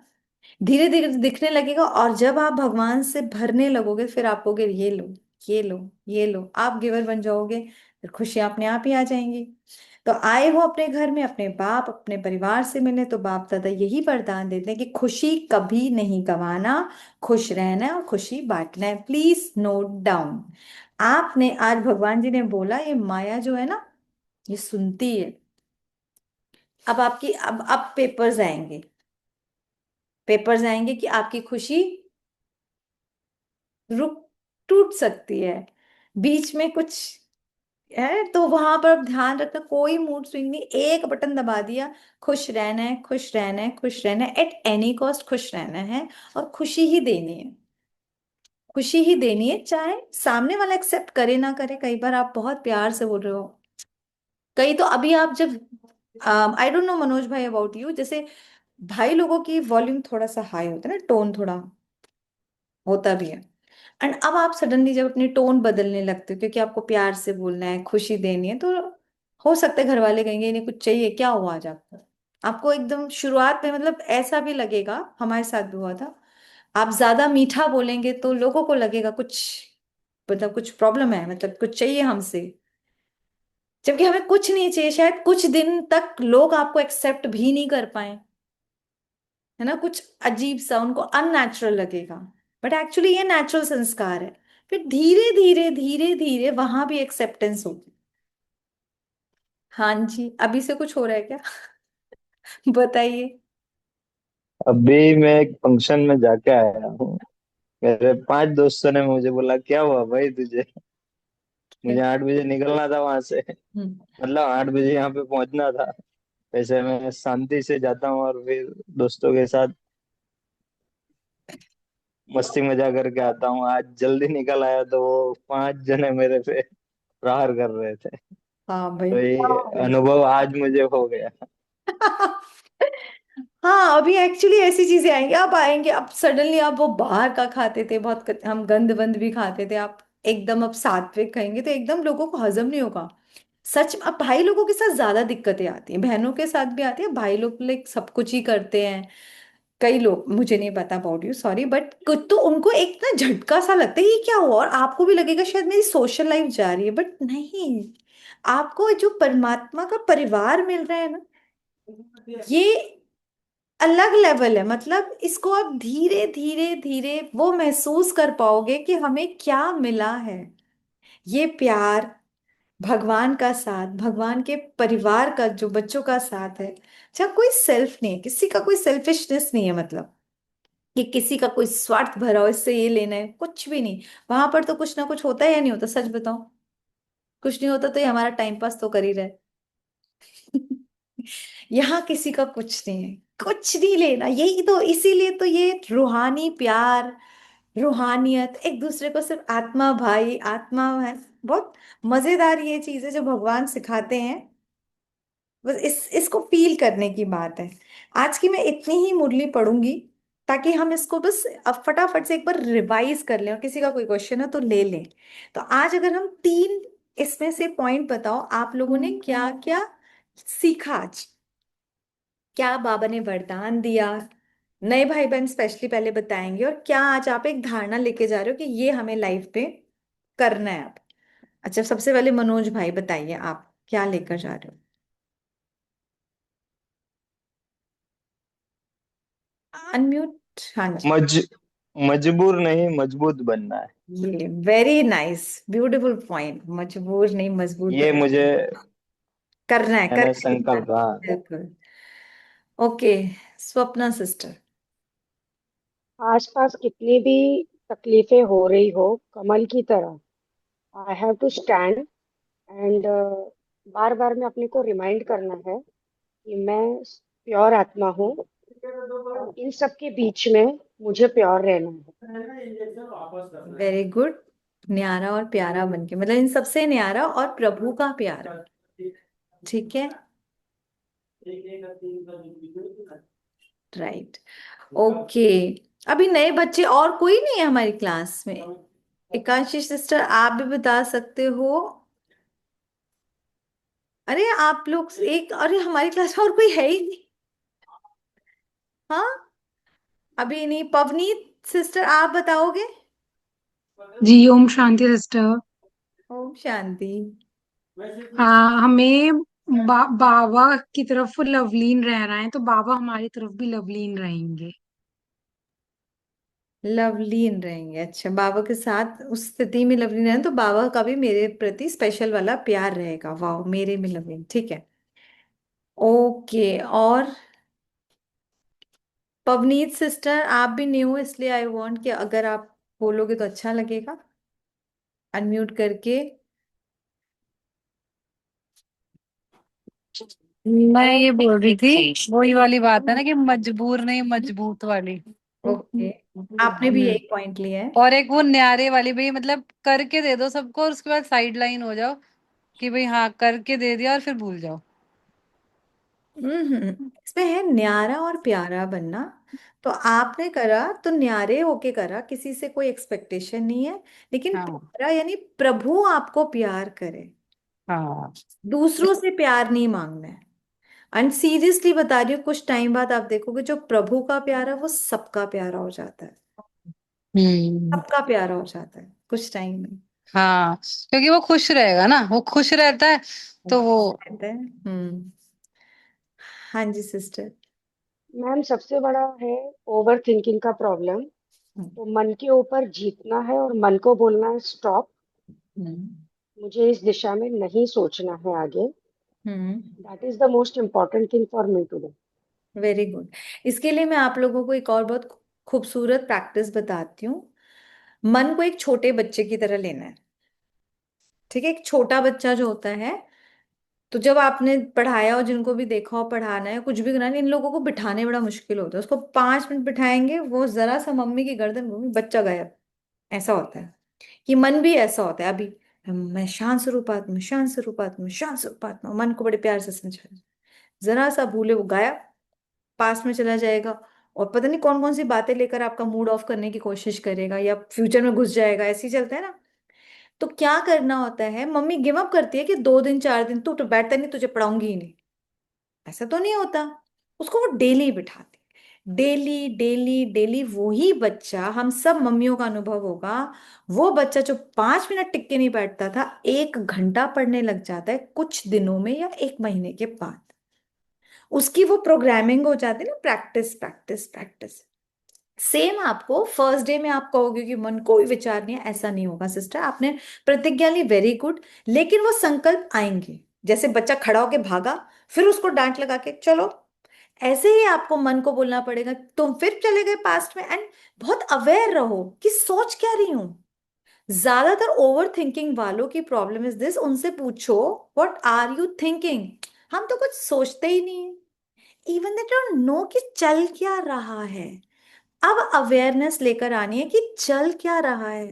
धीरे धीरे दिखने लगेगा। और जब आप भगवान से भरने लगोगे, फिर आप कहोगे ये लो, ये लो, ये लो, आप गिवर बन जाओगे, फिर खुशियां अपने आप ही आ जाएंगी। तो आए हो अपने घर में अपने बाप अपने परिवार से मिलने, तो बाप दादा यही वरदान देते हैं कि खुशी कभी नहीं गंवाना, खुश रहना है और खुशी बांटना है। Please note down. आपने आज भगवान जी ने बोला ये माया जो है ना, ये सुनती है। अब आपकी अब पेपर्स आएंगे, पेपर्स आएंगे कि आपकी खुशी रुक, टूट सकती है, बीच में कुछ है, तो वहां पर अब ध्यान रखना, कोई मूड स्विंग नहीं, एक बटन दबा दिया, खुश रहना है, खुश रहना है, खुश रहना है, एट एनी कॉस्ट खुश रहना है। और खुशी ही देनी है, खुशी ही देनी है, चाहे सामने वाला एक्सेप्ट करे ना करे। कई बार आप बहुत प्यार से बोल रहे हो, कई तो अभी आप जब, आई डोंट नो मनोज भाई अबाउट यू, जैसे भाई लोगों की वॉल्यूम थोड़ा सा हाई होता है ना, टोन थोड़ा होता भी है। एंड अब आप सडनली जब अपनी टोन बदलने लगते हो क्योंकि आपको प्यार से बोलना है, खुशी देनी है, तो हो सकता है घर वाले कहेंगे इन्हें कुछ चाहिए, क्या हुआ आज आपको। आपको एकदम शुरुआत में मतलब ऐसा भी लगेगा, हमारे साथ भी हुआ था। आप ज्यादा मीठा बोलेंगे तो लोगों को लगेगा कुछ, मतलब कुछ प्रॉब्लम है, मतलब कुछ चाहिए हमसे, जबकि हमें कुछ नहीं चाहिए। शायद कुछ दिन तक लोग आपको एक्सेप्ट भी नहीं कर पाए, है ना, कुछ अजीब सा उनको अननेचुरल लगेगा, बट एक्चुअली ये नेचुरल संस्कार है। फिर धीरे धीरे धीरे धीरे वहां भी एक्सेप्टेंस होगी। हाँ जी, अभी से कुछ हो रहा है क्या? बताइए। अभी मैं एक फंक्शन में जाके आया हूँ। मेरे 5 दोस्तों ने मुझे बोला, क्या हुआ भाई तुझे? क्या? मुझे 8 बजे निकलना था वहां से। हम्म। मतलब 8 बजे यहाँ पे पहुंचना था। वैसे मैं शांति से जाता हूँ और फिर दोस्तों के साथ मस्ती मजा करके आता हूँ। आज जल्दी निकल आया तो वो 5 जने मेरे पे प्रहार कर रहे थे। हाँ भाई, तो क्या ये हो गया? अनुभव आज मुझे हो गया। हाँ, अभी एक्चुअली ऐसी चीजें आएंगी, अब आएंगे, अब सडनली आप वो बाहर का खाते थे बहुत, हम गंद वंद भी खाते थे, आप एकदम अब सात्विक खाएंगे तो एकदम लोगों को हजम नहीं होगा। सच में अब भाई लोगों के साथ ज्यादा दिक्कतें आती हैं, बहनों के साथ भी आती है, भाई लोग लाइक सब कुछ ही करते हैं। कई लोग, मुझे नहीं पता अबाउट यू, सॉरी, बट कुछ तो उनको एक ना झटका सा लगता है ये क्या हुआ, और आपको भी लगेगा शायद मेरी सोशल लाइफ जा रही है, बट नहीं। आपको जो परमात्मा का परिवार मिल रहा है ना, ये अलग लेवल है। मतलब इसको आप धीरे धीरे धीरे वो महसूस कर पाओगे कि हमें क्या मिला है। ये प्यार, भगवान का साथ, भगवान के परिवार का जो बच्चों का साथ है, जहाँ कोई सेल्फ नहीं है, किसी का कोई सेल्फिशनेस नहीं है, मतलब कि किसी का कोई स्वार्थ भरा हो, इससे ये लेना है, कुछ भी नहीं। वहां पर तो कुछ ना कुछ होता है या नहीं होता, सच बताओ। कुछ नहीं होता तो ये हमारा टाइम पास तो कर ही रहे। यहाँ किसी का कुछ नहीं है, कुछ नहीं लेना, यही तो, इसीलिए तो ये रूहानी प्यार, रूहानियत, एक दूसरे को सिर्फ आत्मा भाई आत्मा है। बहुत मजेदार ये चीज है जो भगवान सिखाते हैं। बस इसको फील करने की बात है। आज की मैं इतनी ही मुरली पढ़ूंगी ताकि हम इसको बस अब फटाफट से एक बार रिवाइज कर लें, और किसी का कोई क्वेश्चन है तो ले लें। तो आज अगर हम तीन इसमें से पॉइंट बताओ, आप लोगों ने क्या क्या सीखा आज, क्या बाबा ने वरदान दिया, नए भाई बहन स्पेशली पहले बताएंगे, और क्या आज आप एक धारणा लेके जा रहे हो कि ये हमें लाइफ में करना है अब। अच्छा, सबसे पहले मनोज भाई बताइए, आप क्या लेकर जा रहे हो? अनम्यूट, हाँ जी। मज मजबूर नहीं, मजबूत बनना है। ये वेरी नाइस, ब्यूटीफुल पॉइंट, मजबूर नहीं मजबूत ये मुझे करना है, मैंने करके दिखाना संकल्प रहा। है। बिल्कुल। Okay, Swapna sister. आसपास कितनी भी तकलीफें हो रही हो, कमल की तरह I have to stand and बार बार में अपने को रिमाइंड करना है कि मैं प्योर आत्मा हूँ और इन सब के बीच में मुझे प्योर रहना है। Very good. न्यारा और प्यारा बनके, मतलब इन सबसे न्यारा और प्रभु का प्यारा। ठीक है, राइट। ओके, अभी नए बच्चे और कोई नहीं है हमारी क्लास में? एकांशी सिस्टर, आप भी बता सकते हो। अरे आप लोग एक, अरे हमारी क्लास में और कोई है ही नहीं। हाँ, अभी नहीं, पवनीत सिस्टर आप बताओगे? जी ओम शांति सिस्टर। ओम शांति। हमें बाबा की तरफ लवलीन रह रहा है तो बाबा हमारी तरफ भी लवलीन रहेंगे। लवलीन रहेंगे, अच्छा, बाबा के साथ उस स्थिति में लवलीन रहें तो बाबा का भी मेरे प्रति स्पेशल वाला प्यार रहेगा, वाह, मेरे में लवलीन, ठीक है। ओके, और पवनीत सिस्टर आप भी न्यू हो, इसलिए आई वांट कि अगर आप बोलोगे तो अच्छा लगेगा, अनम्यूट करके। मैं ये बोल रही थी, वही वाली बात है ना कि मजबूर नहीं मजबूत वाली। ओके, आपने भी हम्म। यही पॉइंट लिया है। और एक वो न्यारे वाली भाई, मतलब करके दे दो सबको और उसके बाद साइड लाइन हो जाओ कि भाई हाँ करके दे दिया और फिर भूल जाओ। इसमें है न्यारा और प्यारा बनना। तो आपने करा तो न्यारे होके करा, किसी से कोई एक्सपेक्टेशन नहीं है। लेकिन हाँ प्यारा यानी प्रभु आपको प्यार करे, हाँ। दूसरों से प्यार नहीं मांगना है। एंड सीरियसली बता रही हूँ, कुछ टाइम बाद आप देखोगे जो प्रभु का प्यार है वो सबका प्यारा हो जाता है। हम्म। सबका प्यारा हो जाता है कुछ टाइम में। हाँ, क्योंकि वो खुश रहेगा ना, वो खुश रहता है तो वो। कहते हैं। हाँ जी सिस्टर। मैम सबसे बड़ा है ओवर थिंकिंग का प्रॉब्लम। तो मन के ऊपर जीतना है और मन को बोलना है स्टॉप, मुझे इस दिशा में नहीं सोचना है आगे। Hmm. That is the most important thing for me today. Very good. इसके लिए मैं आप लोगों को एक और बहुत खूबसूरत प्रैक्टिस बताती हूँ। मन को एक छोटे बच्चे की तरह लेना है। ठीक है, एक छोटा बच्चा जो होता है, तो जब आपने पढ़ाया हो, जिनको भी देखा हो पढ़ाना है कुछ भी कराना है, इन लोगों को बिठाने बड़ा मुश्किल होता है। उसको 5 मिनट बिठाएंगे, वो जरा सा मम्मी की गर्दन घूमी, बच्चा गायब। ऐसा होता है कि मन भी ऐसा होता है। अभी मैं शांत स्वरूपात्मा, शांत स्वरूपात्मा, शांत स्वरूपात्मा, मन को बड़े प्यार से समझा, जरा सा भूले वो गायब, पास्ट में चला जाएगा। और पता नहीं कौन कौन सी बातें लेकर आपका मूड ऑफ करने की कोशिश करेगा या फ्यूचर में घुस जाएगा। ऐसे ही चलता है ना। तो क्या करना होता है, मम्मी गिव अप करती है कि 2 दिन 4 दिन तू तो बैठता नहीं, तुझे पढ़ाऊंगी ही नहीं। ऐसा तो नहीं होता। उसको वो डेली बिठाती, डेली डेली डेली। वही बच्चा, हम सब मम्मियों का अनुभव होगा, वो बच्चा जो 5 मिनट टिक के नहीं बैठता था, 1 घंटा पढ़ने लग जाता है कुछ दिनों में या 1 महीने के बाद। उसकी वो प्रोग्रामिंग हो जाती है ना, प्रैक्टिस प्रैक्टिस प्रैक्टिस। सेम आपको फर्स्ट डे में आप कहोगे कि मन कोई विचार नहीं है, ऐसा नहीं होगा सिस्टर। आपने प्रतिज्ञा ली, वेरी गुड, लेकिन वो संकल्प आएंगे। जैसे बच्चा खड़ा होके भागा, फिर उसको डांट लगा के चलो, ऐसे ही आपको मन को बोलना पड़ेगा। तुम फिर चले गए पास्ट में। एंड बहुत अवेयर रहो कि सोच क्या रही हूं। ज्यादातर ओवर थिंकिंग वालों की प्रॉब्लम इज दिस, उनसे पूछो व्हाट आर यू थिंकिंग। हम तो कुछ सोचते ही नहीं है। इवन दे डोंट नो कि चल क्या रहा है। अब अवेयरनेस लेकर आनी है कि चल क्या रहा है,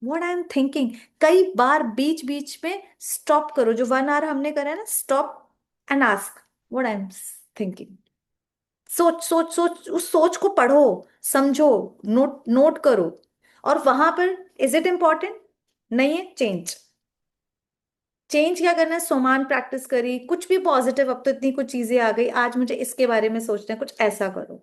व्हाट आई एम थिंकिंग। कई बार बीच बीच में स्टॉप करो, जो 1 आवर हमने करा है ना, stop and ask what I am thinking. सोच सोच सोच, उस सोच को पढ़ो, समझो, नोट नोट करो। और वहां पर इज इट इंपॉर्टेंट, नहीं है, चेंज। चेंज क्या करना है, सोमान प्रैक्टिस करी, कुछ भी पॉजिटिव। अब तो इतनी कुछ चीजें आ गई, आज मुझे इसके बारे में सोचना है, कुछ ऐसा करो।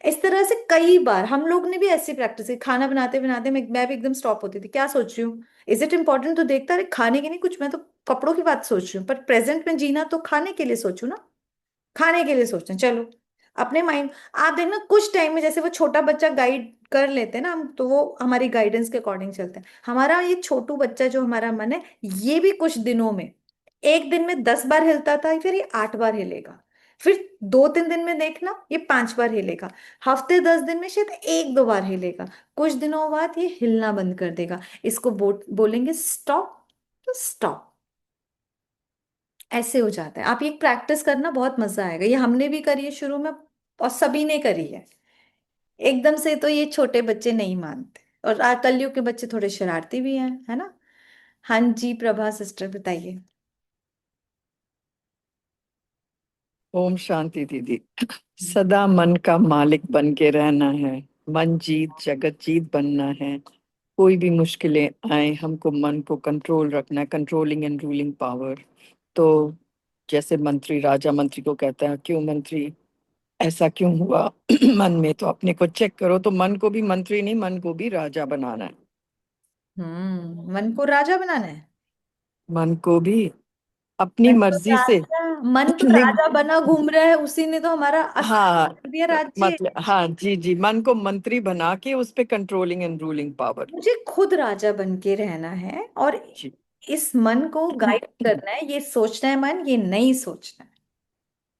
इस तरह से कई बार हम लोग ने भी ऐसी प्रैक्टिस की। खाना बनाते बनाते मैं भी एकदम स्टॉप होती थी, क्या सोच रही हूँ, इज इट इंपॉर्टेंट, तो देखता रहे खाने की नहीं कुछ, मैं तो कपड़ों की बात सोच रही हूँ। पर प्रेजेंट में जीना तो खाने के लिए सोचू ना, खाने के लिए सोचना। चलो अपने माइंड, आप देखना कुछ टाइम में, जैसे वो छोटा बच्चा गाइड कर लेते हैं ना हम, तो वो हमारी गाइडेंस के अकॉर्डिंग चलते हैं। हमारा ये छोटू बच्चा जो हमारा मन है, ये भी कुछ दिनों में, एक दिन में 10 बार हिलता था, फिर ये 8 बार हिलेगा। फिर 2-3 दिन में देखना ये 5 बार हिलेगा। हफ्ते 10 दिन में शायद 1-2 बार हिलेगा। कुछ दिनों बाद ये हिलना बंद कर देगा। इसको बोलेंगे स्टॉप, तो स्टॉप। ऐसे हो जाता है। आप ये प्रैक्टिस करना, बहुत मजा आएगा। ये हमने भी करी है शुरू में, और सभी ने करी है। एकदम से तो ये छोटे बच्चे नहीं मानते, और कलयुग के बच्चे थोड़े शरारती भी हैं, है ना। हाँ जी, प्रभा सिस्टर बताइए। ओम शांति दीदी। सदा मन का मालिक बन के रहना है। मन जीत जगत जीत बनना है। कोई भी मुश्किलें आए, हमको मन को कंट्रोल रखना है, कंट्रोलिंग एंड रूलिंग पावर। तो जैसे मंत्री राजा मंत्री को कहता है, क्यों मंत्री ऐसा क्यों हुआ मन में तो अपने को चेक करो। तो मन को भी मंत्री नहीं, मन को भी राजा बनाना है। मन को राजा बनाना है। मन को भी अपनी मन तो मर्जी से राजा, मन तो राजा बना घूम रहा है, उसी ने तो हमारा हाँ, कर दिया राज्य। मतलब हाँ जी जी, मन को मंत्री बना के उस पे कंट्रोलिंग एंड रूलिंग पावर। मुझे खुद राजा बन के रहना है, और जी। इस मन को गाइड करना है। ये सोचना है मन, ये नहीं सोचना है।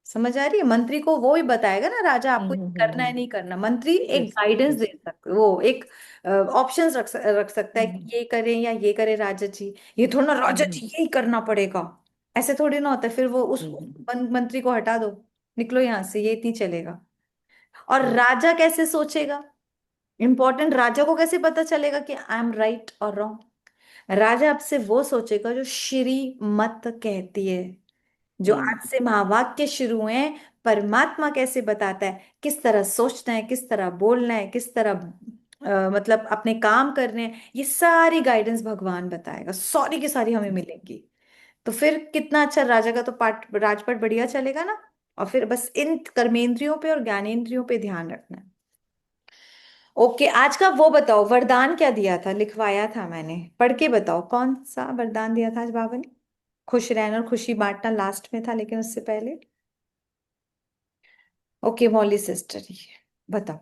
समझ आ रही है। मंत्री को वो ही बताएगा ना, राजा आपको ये करना है नहीं करना। मंत्री एक यस गाइडेंस दे यस। सकता, वो एक ऑप्शंस रख सकता है कि ये करें या ये करें राजा जी। ये थोड़ा ना राजा जी यही करना पड़ेगा, ऐसे थोड़ी ना होता है। फिर वो उस मंत्री को हटा दो, निकलो यहाँ से, ये नहीं चलेगा। और राजा कैसे सोचेगा, इंपॉर्टेंट। राजा को कैसे पता चलेगा कि आई एम राइट और रॉन्ग। राजा आपसे वो सोचेगा जो श्री मत कहती है, जो आज से महावाक्य शुरू हुए हैं, परमात्मा कैसे बताता है, किस तरह सोचना है, किस तरह बोलना है, किस तरह मतलब अपने काम करने हैं, ये सारी गाइडेंस भगवान बताएगा, सारी की सारी हमें मिलेंगी। तो फिर कितना अच्छा राजा का तो पाठ राजपाट बढ़िया चलेगा ना। और फिर बस इन कर्मेंद्रियों पे और ज्ञानेंद्रियों पे ध्यान रखना है। ओके, आज का वो बताओ, वरदान क्या दिया था, लिखवाया था मैंने, पढ़ के बताओ कौन सा वरदान दिया था आज बाबा ने। खुश रहना और खुशी बांटना लास्ट में था, लेकिन उससे पहले। ओके मौली सिस्टर, ये बताओ।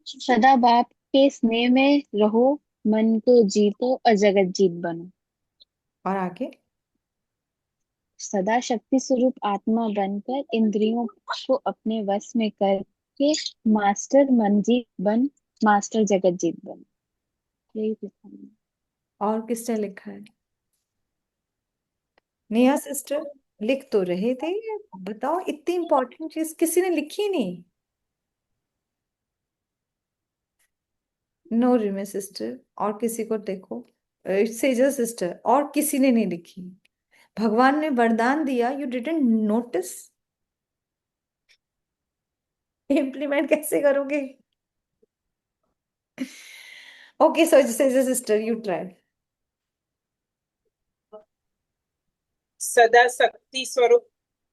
सदा बाप के स्नेह में रहो, मन को जीतो और जगत जीत बनो। और आगे। सदा शक्ति स्वरूप आत्मा बनकर इंद्रियों को अपने वश में करके मास्टर मंजीत बन, मास्टर जगत जीत बन। यही लिखा है। और किसने लिखा है? नेहा सिस्टर लिख तो रहे थे। बताओ, इतनी इंपॉर्टेंट चीज किसी ने लिखी नहीं। नो रिमे सिस्टर, और किसी को देखो। सेजल सिस्टर, और किसी ने नहीं लिखी। भगवान ने वरदान दिया, यू डिडंट नोटिस। इम्प्लीमेंट कैसे करोगे? Okay, so Sejal sister you try. सदा शक्ति स्वरूप,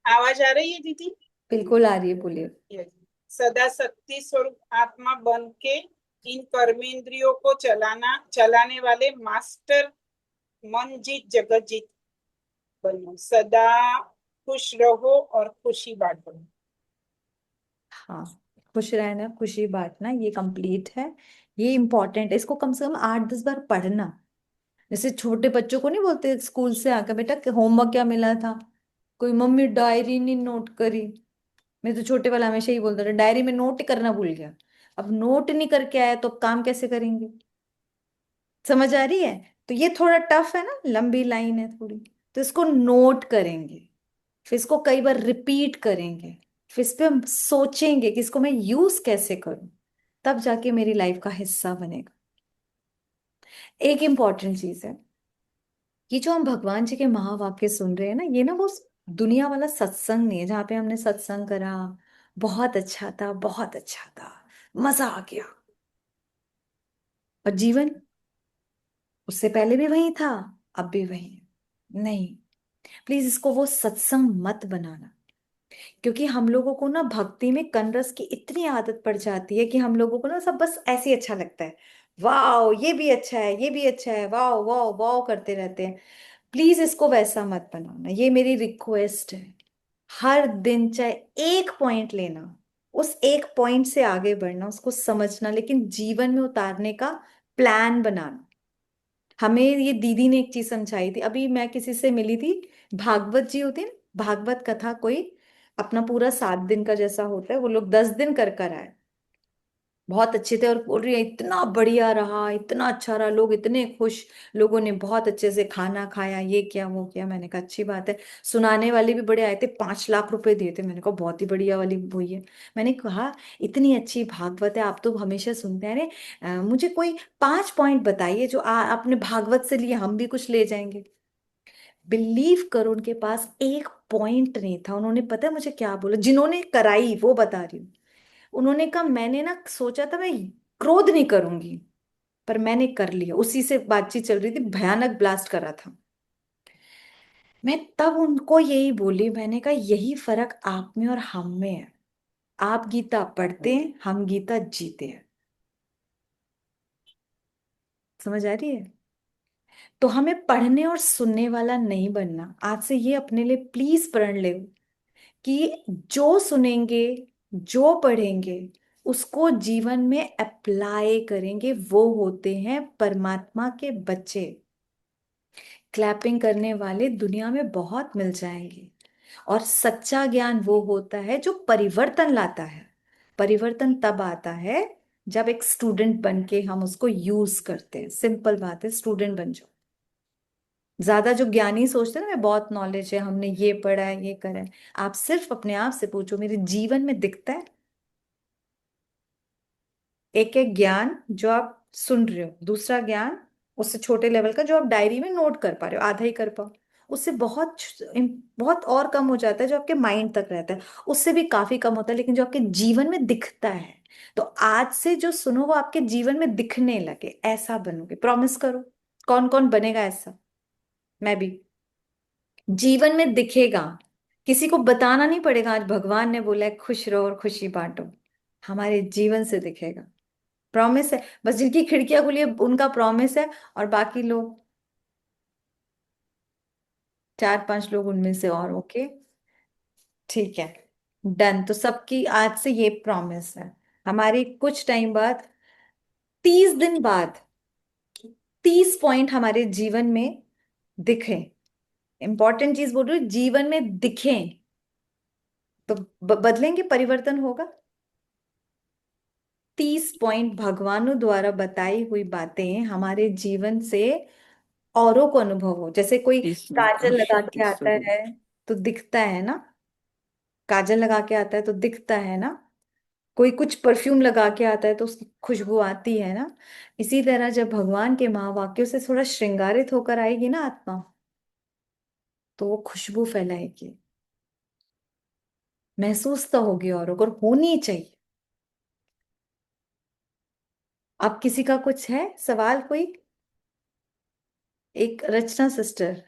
आवाज आ रही है दीदी? बिल्कुल आ रही है, बोलिए। Yes. सदा शक्ति स्वरूप आत्मा बन के इन कर्मेंद्रियों को चलाने वाले मास्टर मन जीत जगत जीत बनो। सदा खुश रहो और खुशी बांटो। हाँ, खुश रहना खुशी बांटना, ये कंप्लीट है। ये इंपॉर्टेंट है, इसको कम से कम 8-10 बार पढ़ना। जैसे छोटे बच्चों को नहीं बोलते स्कूल से आकर, बेटा होमवर्क क्या मिला था, कोई मम्मी डायरी नहीं नोट करी। मैं तो छोटे वाला हमेशा ही बोलता था, डायरी में नोट करना भूल गया। अब नोट नहीं करके आया तो अब काम कैसे करेंगे? समझ आ रही है? तो ये थोड़ा टफ है ना, लंबी लाइन है थोड़ी। तो इसको नोट करेंगे, फिर इसको कई बार रिपीट करेंगे, फिर इस पे हम सोचेंगे कि इसको मैं यूज कैसे करूं, तब जाके मेरी लाइफ का हिस्सा बनेगा। एक इंपॉर्टेंट चीज है, ये जो हम भगवान जी के महावाक्य सुन रहे हैं ना, ये ना वो दुनिया वाला सत्संग नहीं है जहाँ पे हमने सत्संग करा, बहुत अच्छा था, बहुत अच्छा था, मजा आ गया, और जीवन उससे पहले भी वही था, अब भी वही है। नहीं, प्लीज इसको वो सत्संग मत बनाना। क्योंकि हम लोगों को ना भक्ति में कनरस की इतनी आदत पड़ जाती है कि हम लोगों को ना सब बस ऐसे ही अच्छा लगता है, वाह ये भी अच्छा है, ये भी अच्छा है, वाह वाह वाह करते रहते हैं। प्लीज इसको वैसा मत बनाना, ये मेरी रिक्वेस्ट है। हर दिन चाहे एक पॉइंट लेना, उस एक पॉइंट से आगे बढ़ना, उसको समझना, लेकिन जीवन में उतारने का प्लान बनाना। हमें ये दीदी ने एक चीज समझाई थी, अभी मैं किसी से मिली थी, भागवत जी होती है ना, भागवत कथा कोई अपना पूरा 7 दिन का जैसा होता है, वो लोग 10 दिन कर कर आए, बहुत अच्छे थे, और बोल रही है इतना बढ़िया रहा, इतना अच्छा रहा, लोग इतने खुश, लोगों ने बहुत अच्छे से खाना खाया, ये किया वो किया। मैंने कहा अच्छी बात है। सुनाने वाले भी बड़े आए थे, 5 लाख रुपए दिए थे। मैंने कहा बहुत ही बढ़िया वाली हुई है। मैंने कहा इतनी अच्छी भागवत है, आप तो हमेशा सुनते हैं, अरे मुझे कोई 5 पॉइंट बताइए जो आपने भागवत से लिए, हम भी कुछ ले जाएंगे। बिलीव करो, उनके पास एक पॉइंट नहीं था। उन्होंने पता है मुझे क्या बोला, जिन्होंने कराई वो बता रही हूँ। उन्होंने कहा मैंने ना सोचा था मैं क्रोध नहीं करूंगी, पर मैंने कर लिया। उसी से बातचीत चल रही थी, भयानक ब्लास्ट करा था। मैं तब उनको यही बोली, मैंने कहा यही फर्क आप में और हम में है। आप गीता पढ़ते हैं, हम गीता जीते हैं। समझ आ रही है? तो हमें पढ़ने और सुनने वाला नहीं बनना। आज से ये अपने लिए प्लीज प्रण ले कि जो सुनेंगे, जो पढ़ेंगे, उसको जीवन में अप्लाई करेंगे, वो होते हैं परमात्मा के बच्चे। क्लैपिंग करने वाले दुनिया में बहुत मिल जाएंगे। और सच्चा ज्ञान वो होता है जो परिवर्तन लाता है। परिवर्तन तब आता है जब एक स्टूडेंट बन के हम उसको यूज करते हैं। सिंपल बात है, स्टूडेंट बन जाओ। ज्यादा जो ज्ञानी सोचते हैं ना, मैं बहुत नॉलेज है, हमने ये पढ़ा है, ये करा है, आप सिर्फ अपने आप से पूछो मेरे जीवन में दिखता है? एक एक ज्ञान जो आप सुन रहे हो, दूसरा ज्ञान उससे छोटे लेवल का जो आप डायरी में नोट कर पा रहे हो, आधा ही कर पाओ, उससे बहुत बहुत और कम हो जाता है जो आपके माइंड तक रहता है, उससे भी काफी कम होता है, लेकिन जो आपके जीवन में दिखता है, तो आज से जो सुनो वो आपके जीवन में दिखने लगे, ऐसा बनोगे, प्रॉमिस करो। कौन कौन बनेगा ऐसा? मैं भी। जीवन में दिखेगा, किसी को बताना नहीं पड़ेगा, आज भगवान ने बोला है खुश रहो और खुशी बांटो, हमारे जीवन से दिखेगा। प्रॉमिस है, बस जिनकी खिड़कियां खुली है उनका प्रॉमिस है, और बाकी लोग, 4-5 लोग उनमें से, और ओके, ठीक है, डन। तो सबकी आज से ये प्रॉमिस है, हमारी कुछ टाइम बाद, 30 दिन बाद, 30 पॉइंट हमारे जीवन में दिखे। इंपॉर्टेंट चीज बोल रही हूँ, जीवन में दिखें, तो बदलेंगे, परिवर्तन होगा। 30 पॉइंट भगवानों द्वारा बताई हुई बातें हमारे जीवन से औरों को अनुभव हो। जैसे कोई तीसरी काजल लगा के शांति आता स्वरूप। है तो दिखता है ना, काजल लगा के आता है तो दिखता है ना, कोई कुछ परफ्यूम लगा के आता है तो उसकी खुशबू आती है ना। इसी तरह जब भगवान के महावाक्यों से थोड़ा श्रृंगारित होकर आएगी ना आत्मा, तो वो खुशबू फैलाएगी, महसूस तो होगी औरों को, और होनी चाहिए। अब किसी का कुछ है सवाल कोई? एक रचना सिस्टर,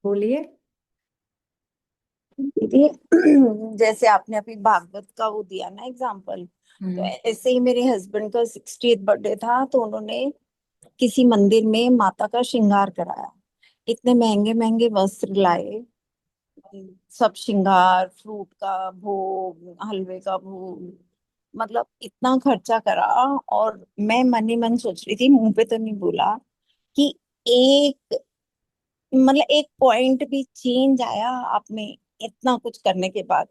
बोलिए। दीदी जैसे आपने अभी भागवत का वो दिया ना एग्जाम्पल, तो हम्म। ऐसे ही मेरे हस्बैंड का 60th बर्थडे था, तो उन्होंने किसी मंदिर में माता का श्रृंगार कराया। इतने महंगे महंगे वस्त्र लाए, सब श्रृंगार, फ्रूट का भोग, हलवे का भोग, मतलब इतना खर्चा करा। और मैं मन ही मन सोच रही थी, मुंह पे तो नहीं बोला, कि एक मतलब एक पॉइंट भी चेंज आया आप में इतना कुछ करने के बाद?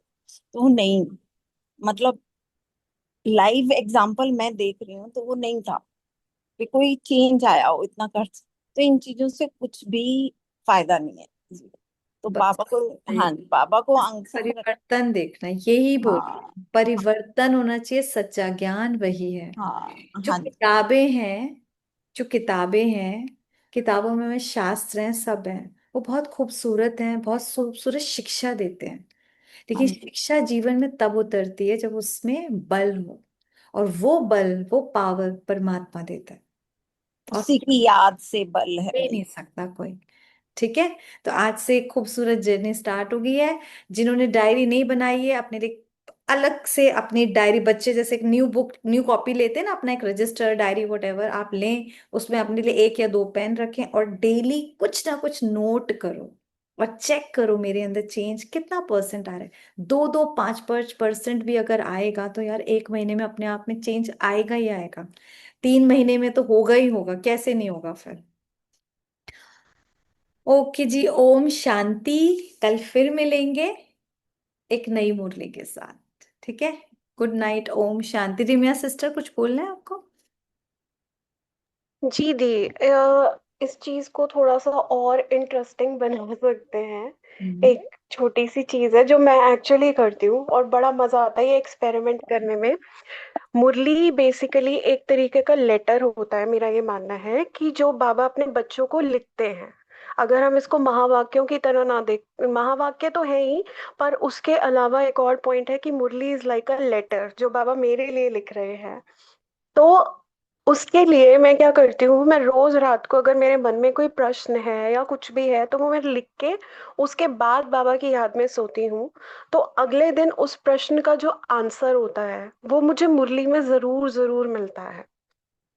तो नहीं, मतलब लाइव एग्जाम्पल मैं देख रही हूँ तो वो नहीं था कि कोई चेंज आया हो इतना खर्च। तो इन चीजों से कुछ भी फायदा नहीं है। तो बस बाबा को, सही। हाँ, बाबा को बस अंग संग रख। परिवर्तन देखना, यही बोल रही हाँ हूँ। परिवर्तन होना चाहिए, सच्चा ज्ञान वही है। हाँ जो हाँ जी। किताबें हैं, जो किताबें हैं, किताबों में शास्त्र हैं, सब हैं, वो बहुत खूबसूरत हैं, बहुत खूबसूरत शिक्षा देते हैं, हाँ लेकिन जी, शिक्षा जीवन में तब उतरती है जब उसमें बल हो, और वो बल, वो पावर परमात्मा देता है, और उसी की याद से बल दे है। नहीं सकता कोई। ठीक है, तो आज से एक खूबसूरत जर्नी स्टार्ट हो गई है। जिन्होंने डायरी नहीं बनाई है, अपने लिए अलग से अपनी डायरी, बच्चे जैसे एक न्यू बुक, न्यू कॉपी लेते हैं ना, अपना एक रजिस्टर, डायरी, वटेवर आप लें, उसमें अपने लिए 1 या 2 पेन रखें, और डेली कुछ ना कुछ नोट करो, और चेक करो मेरे अंदर चेंज कितना परसेंट आ रहा है। 2-2, 5-5% भी अगर आएगा तो यार 1 महीने में अपने आप में चेंज आएगा ही आएगा, 3 महीने में तो होगा ही होगा, कैसे नहीं होगा फिर। ओके जी, ओम शांति। कल फिर मिलेंगे एक नई मुरली के साथ, ठीक है? Good night, Om Shanti. रिमिया sister कुछ बोलना है आपको? जी दी, इस चीज को थोड़ा सा और इंटरेस्टिंग बना सकते हैं। हम्म। एक छोटी सी चीज है जो मैं एक्चुअली करती हूँ और बड़ा मजा आता है ये एक्सपेरिमेंट करने में। मुरली बेसिकली एक तरीके का लेटर होता है, मेरा ये मानना है कि जो बाबा अपने बच्चों को लिखते हैं। अगर हम इसको महावाक्यों की तरह ना देख, महावाक्य तो है ही, पर उसके अलावा एक और पॉइंट है कि मुरली इज लाइक अ लेटर जो बाबा मेरे लिए लिख रहे हैं। तो उसके लिए मैं क्या करती हूँ, मैं रोज रात को अगर मेरे मन में कोई प्रश्न है या कुछ भी है तो वो मैं लिख के उसके बाद बाबा की याद में सोती हूँ। तो अगले दिन उस प्रश्न का जो आंसर होता है वो मुझे मुरली में जरूर जरूर मिलता है।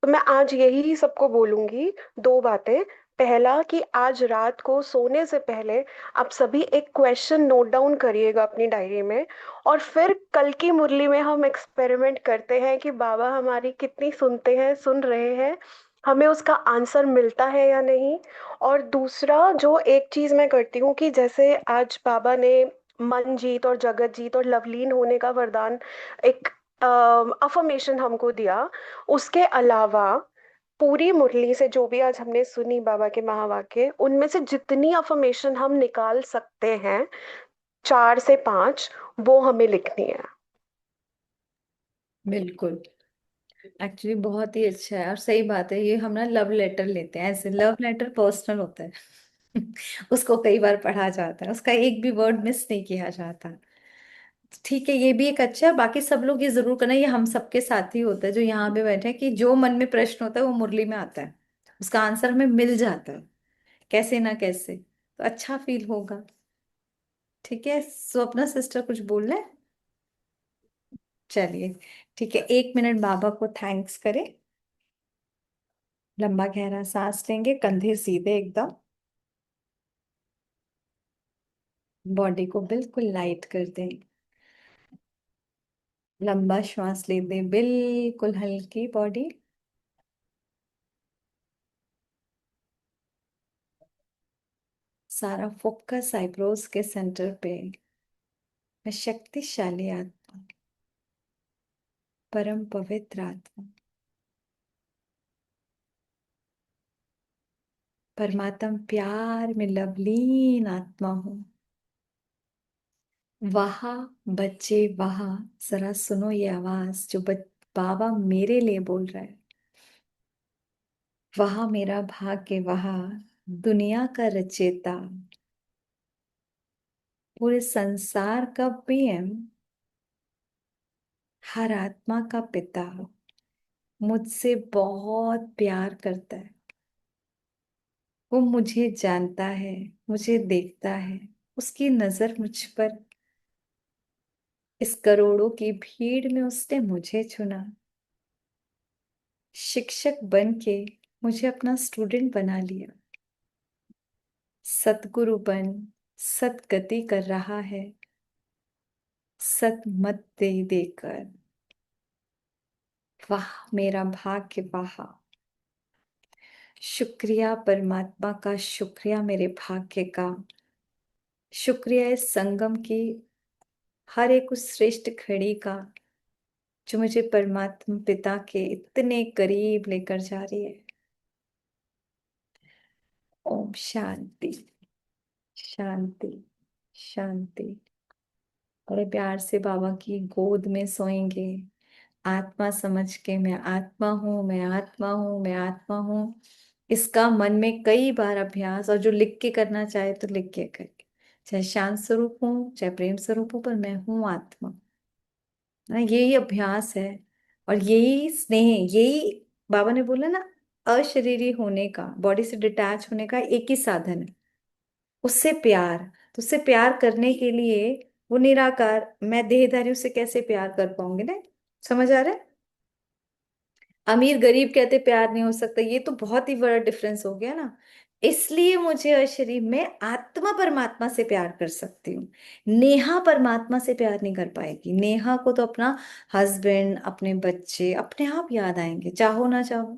तो मैं आज यही सबको बोलूंगी, 2 बातें। पहला कि आज रात को सोने से पहले आप सभी एक क्वेश्चन नोट डाउन करिएगा अपनी डायरी में, और फिर कल की मुरली में हम एक्सपेरिमेंट करते हैं कि बाबा हमारी कितनी सुनते हैं, सुन रहे हैं, हमें उसका आंसर मिलता है या नहीं। और दूसरा जो एक चीज मैं करती हूँ कि जैसे आज बाबा ने मनजीत और जगत जीत और लवलीन होने का वरदान, एक अफर्मेशन हमको दिया। उसके अलावा पूरी मुरली से जो भी आज हमने सुनी बाबा के महावाक्य, उनमें से जितनी अफर्मेशन हम निकाल सकते हैं, 4 से 5, वो हमें लिखनी है। बिल्कुल, एक्चुअली बहुत ही अच्छा है, और सही बात है, ये हम ना लव लेटर लेते हैं, ऐसे लव लेटर पर्सनल होता है। उसको कई बार पढ़ा जाता है, उसका एक भी वर्ड मिस नहीं किया जाता। ठीक है, ये भी एक अच्छा है। बाकी सब लोग ये जरूर करना, ये हम सबके साथ ही होता है जो यहाँ पे बैठे हैं, कि जो मन में प्रश्न होता है वो मुरली में आता है, उसका आंसर हमें मिल जाता है कैसे ना कैसे, तो अच्छा फील होगा। ठीक है, सो अपना सिस्टर कुछ बोल रहे हैं? चलिए ठीक है, 1 मिनट बाबा को थैंक्स करें। लंबा गहरा सांस लेंगे, कंधे सीधे एकदम, बॉडी को बिल्कुल लाइट कर दें। लंबा श्वास ले दें, बिल्कुल हल्की बॉडी। सारा फोकस आईब्रोज के सेंटर पे। मैं शक्तिशाली आत्मा, परम पवित्र आत्मा, परमात्म प्यार में लवलीन आत्मा हूं। वहा बच्चे वहा, जरा सुनो ये आवाज जो बाबा मेरे लिए बोल रहा है। वहा मेरा भाग्य, वहा दुनिया का रचेता, पूरे संसार का पीएम, हर आत्मा का पिता मुझसे बहुत प्यार करता है। वो मुझे जानता है, मुझे देखता है, उसकी नजर मुझ पर। इस करोड़ों की भीड़ में उसने मुझे चुना, शिक्षक बन के मुझे अपना स्टूडेंट बना लिया। सतगुरु बन सतगति कर रहा है, सतमत दे देकर। वाह मेरा भाग्य, वाह। शुक्रिया परमात्मा का, शुक्रिया मेरे भाग्य का, शुक्रिया इस संगम की हर एक उस श्रेष्ठ घड़ी का जो मुझे परमात्मा पिता के इतने करीब लेकर जा रही है। ओम शांति शांति शांति। बड़े प्यार से बाबा की गोद में सोएंगे, आत्मा समझ के, मैं आत्मा हूँ, मैं आत्मा हूँ, मैं आत्मा हूँ। इसका मन में कई बार अभ्यास, और जो लिख के करना चाहे तो लिख के करके, चाहे शांत स्वरूप हूँ चाहे प्रेम स्वरूप हूँ, पर मैं हूँ आत्मा ना। यही अभ्यास है, और यही स्नेह, यही बाबा ने बोला ना, अशरीरी होने का, बॉडी से डिटैच होने का एक ही साधन है, उससे प्यार। तो उससे प्यार करने के लिए वो निराकार, मैं देहधारी, उससे कैसे प्यार कर पाऊंगी ना। समझ आ रहा है? अमीर गरीब कहते प्यार नहीं हो सकता, ये तो बहुत ही बड़ा डिफरेंस हो गया ना। इसलिए मुझे अशरीर में आत्मा परमात्मा से प्यार कर सकती हूँ। नेहा परमात्मा से प्यार नहीं कर पाएगी। नेहा को तो अपना हस्बैंड, अपने बच्चे अपने आप याद आएंगे, चाहो ना चाहो।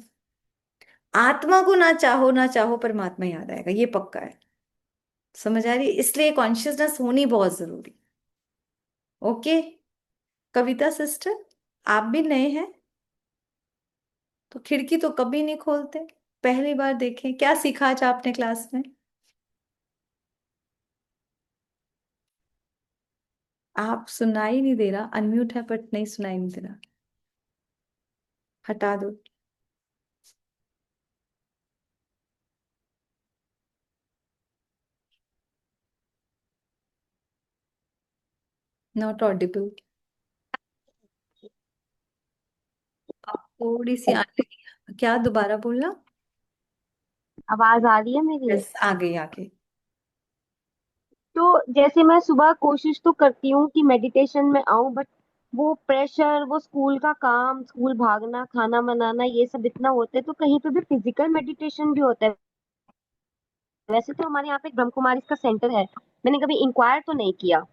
आत्मा को ना चाहो ना चाहो, परमात्मा याद आएगा, ये पक्का है। समझ आ रही है? इसलिए कॉन्शियसनेस होनी बहुत जरूरी। ओके कविता सिस्टर, आप भी नए हैं तो खिड़की तो कभी नहीं खोलते, पहली बार देखें। क्या सीखा आज आपने क्लास में? आप सुनाई नहीं दे रहा, अनम्यूट है बट नहीं सुनाई नहीं दे रहा, हटा दो। Not Audible. थोड़ी सी आने लगी। क्या दोबारा बोलना? आवाज आ रही है मेरी? यस, आगे आगे। तो जैसे मैं सुबह कोशिश तो करती हूँ कि मेडिटेशन में आऊं, बट वो प्रेशर, वो स्कूल का काम, स्कूल भागना, खाना बनाना, ये सब इतना होता है, तो कहीं पे भी फिजिकल मेडिटेशन भी होता है? वैसे तो हमारे यहाँ पे ब्रह्म कुमारी का सेंटर है, मैंने कभी इंक्वायर तो नहीं किया।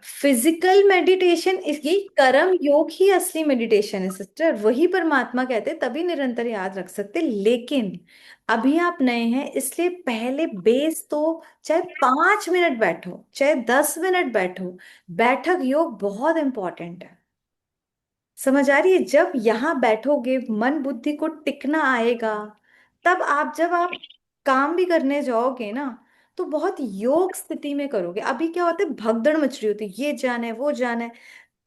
फिजिकल मेडिटेशन, यही कर्म योग ही असली मेडिटेशन है सिस्टर, वही परमात्मा कहते हैं, तभी निरंतर याद रख सकते। लेकिन अभी आप नए हैं, इसलिए पहले बेस तो, चाहे 5 मिनट बैठो चाहे 10 मिनट बैठो, बैठक योग बहुत इंपॉर्टेंट है। समझ आ रही है? जब यहाँ बैठोगे, मन बुद्धि को टिकना आएगा, तब आप, जब आप काम भी करने जाओगे ना, तो बहुत योग स्थिति में करोगे। अभी क्या होता है, भगदड़ मच रही होती है, ये जाना है वो जाना है,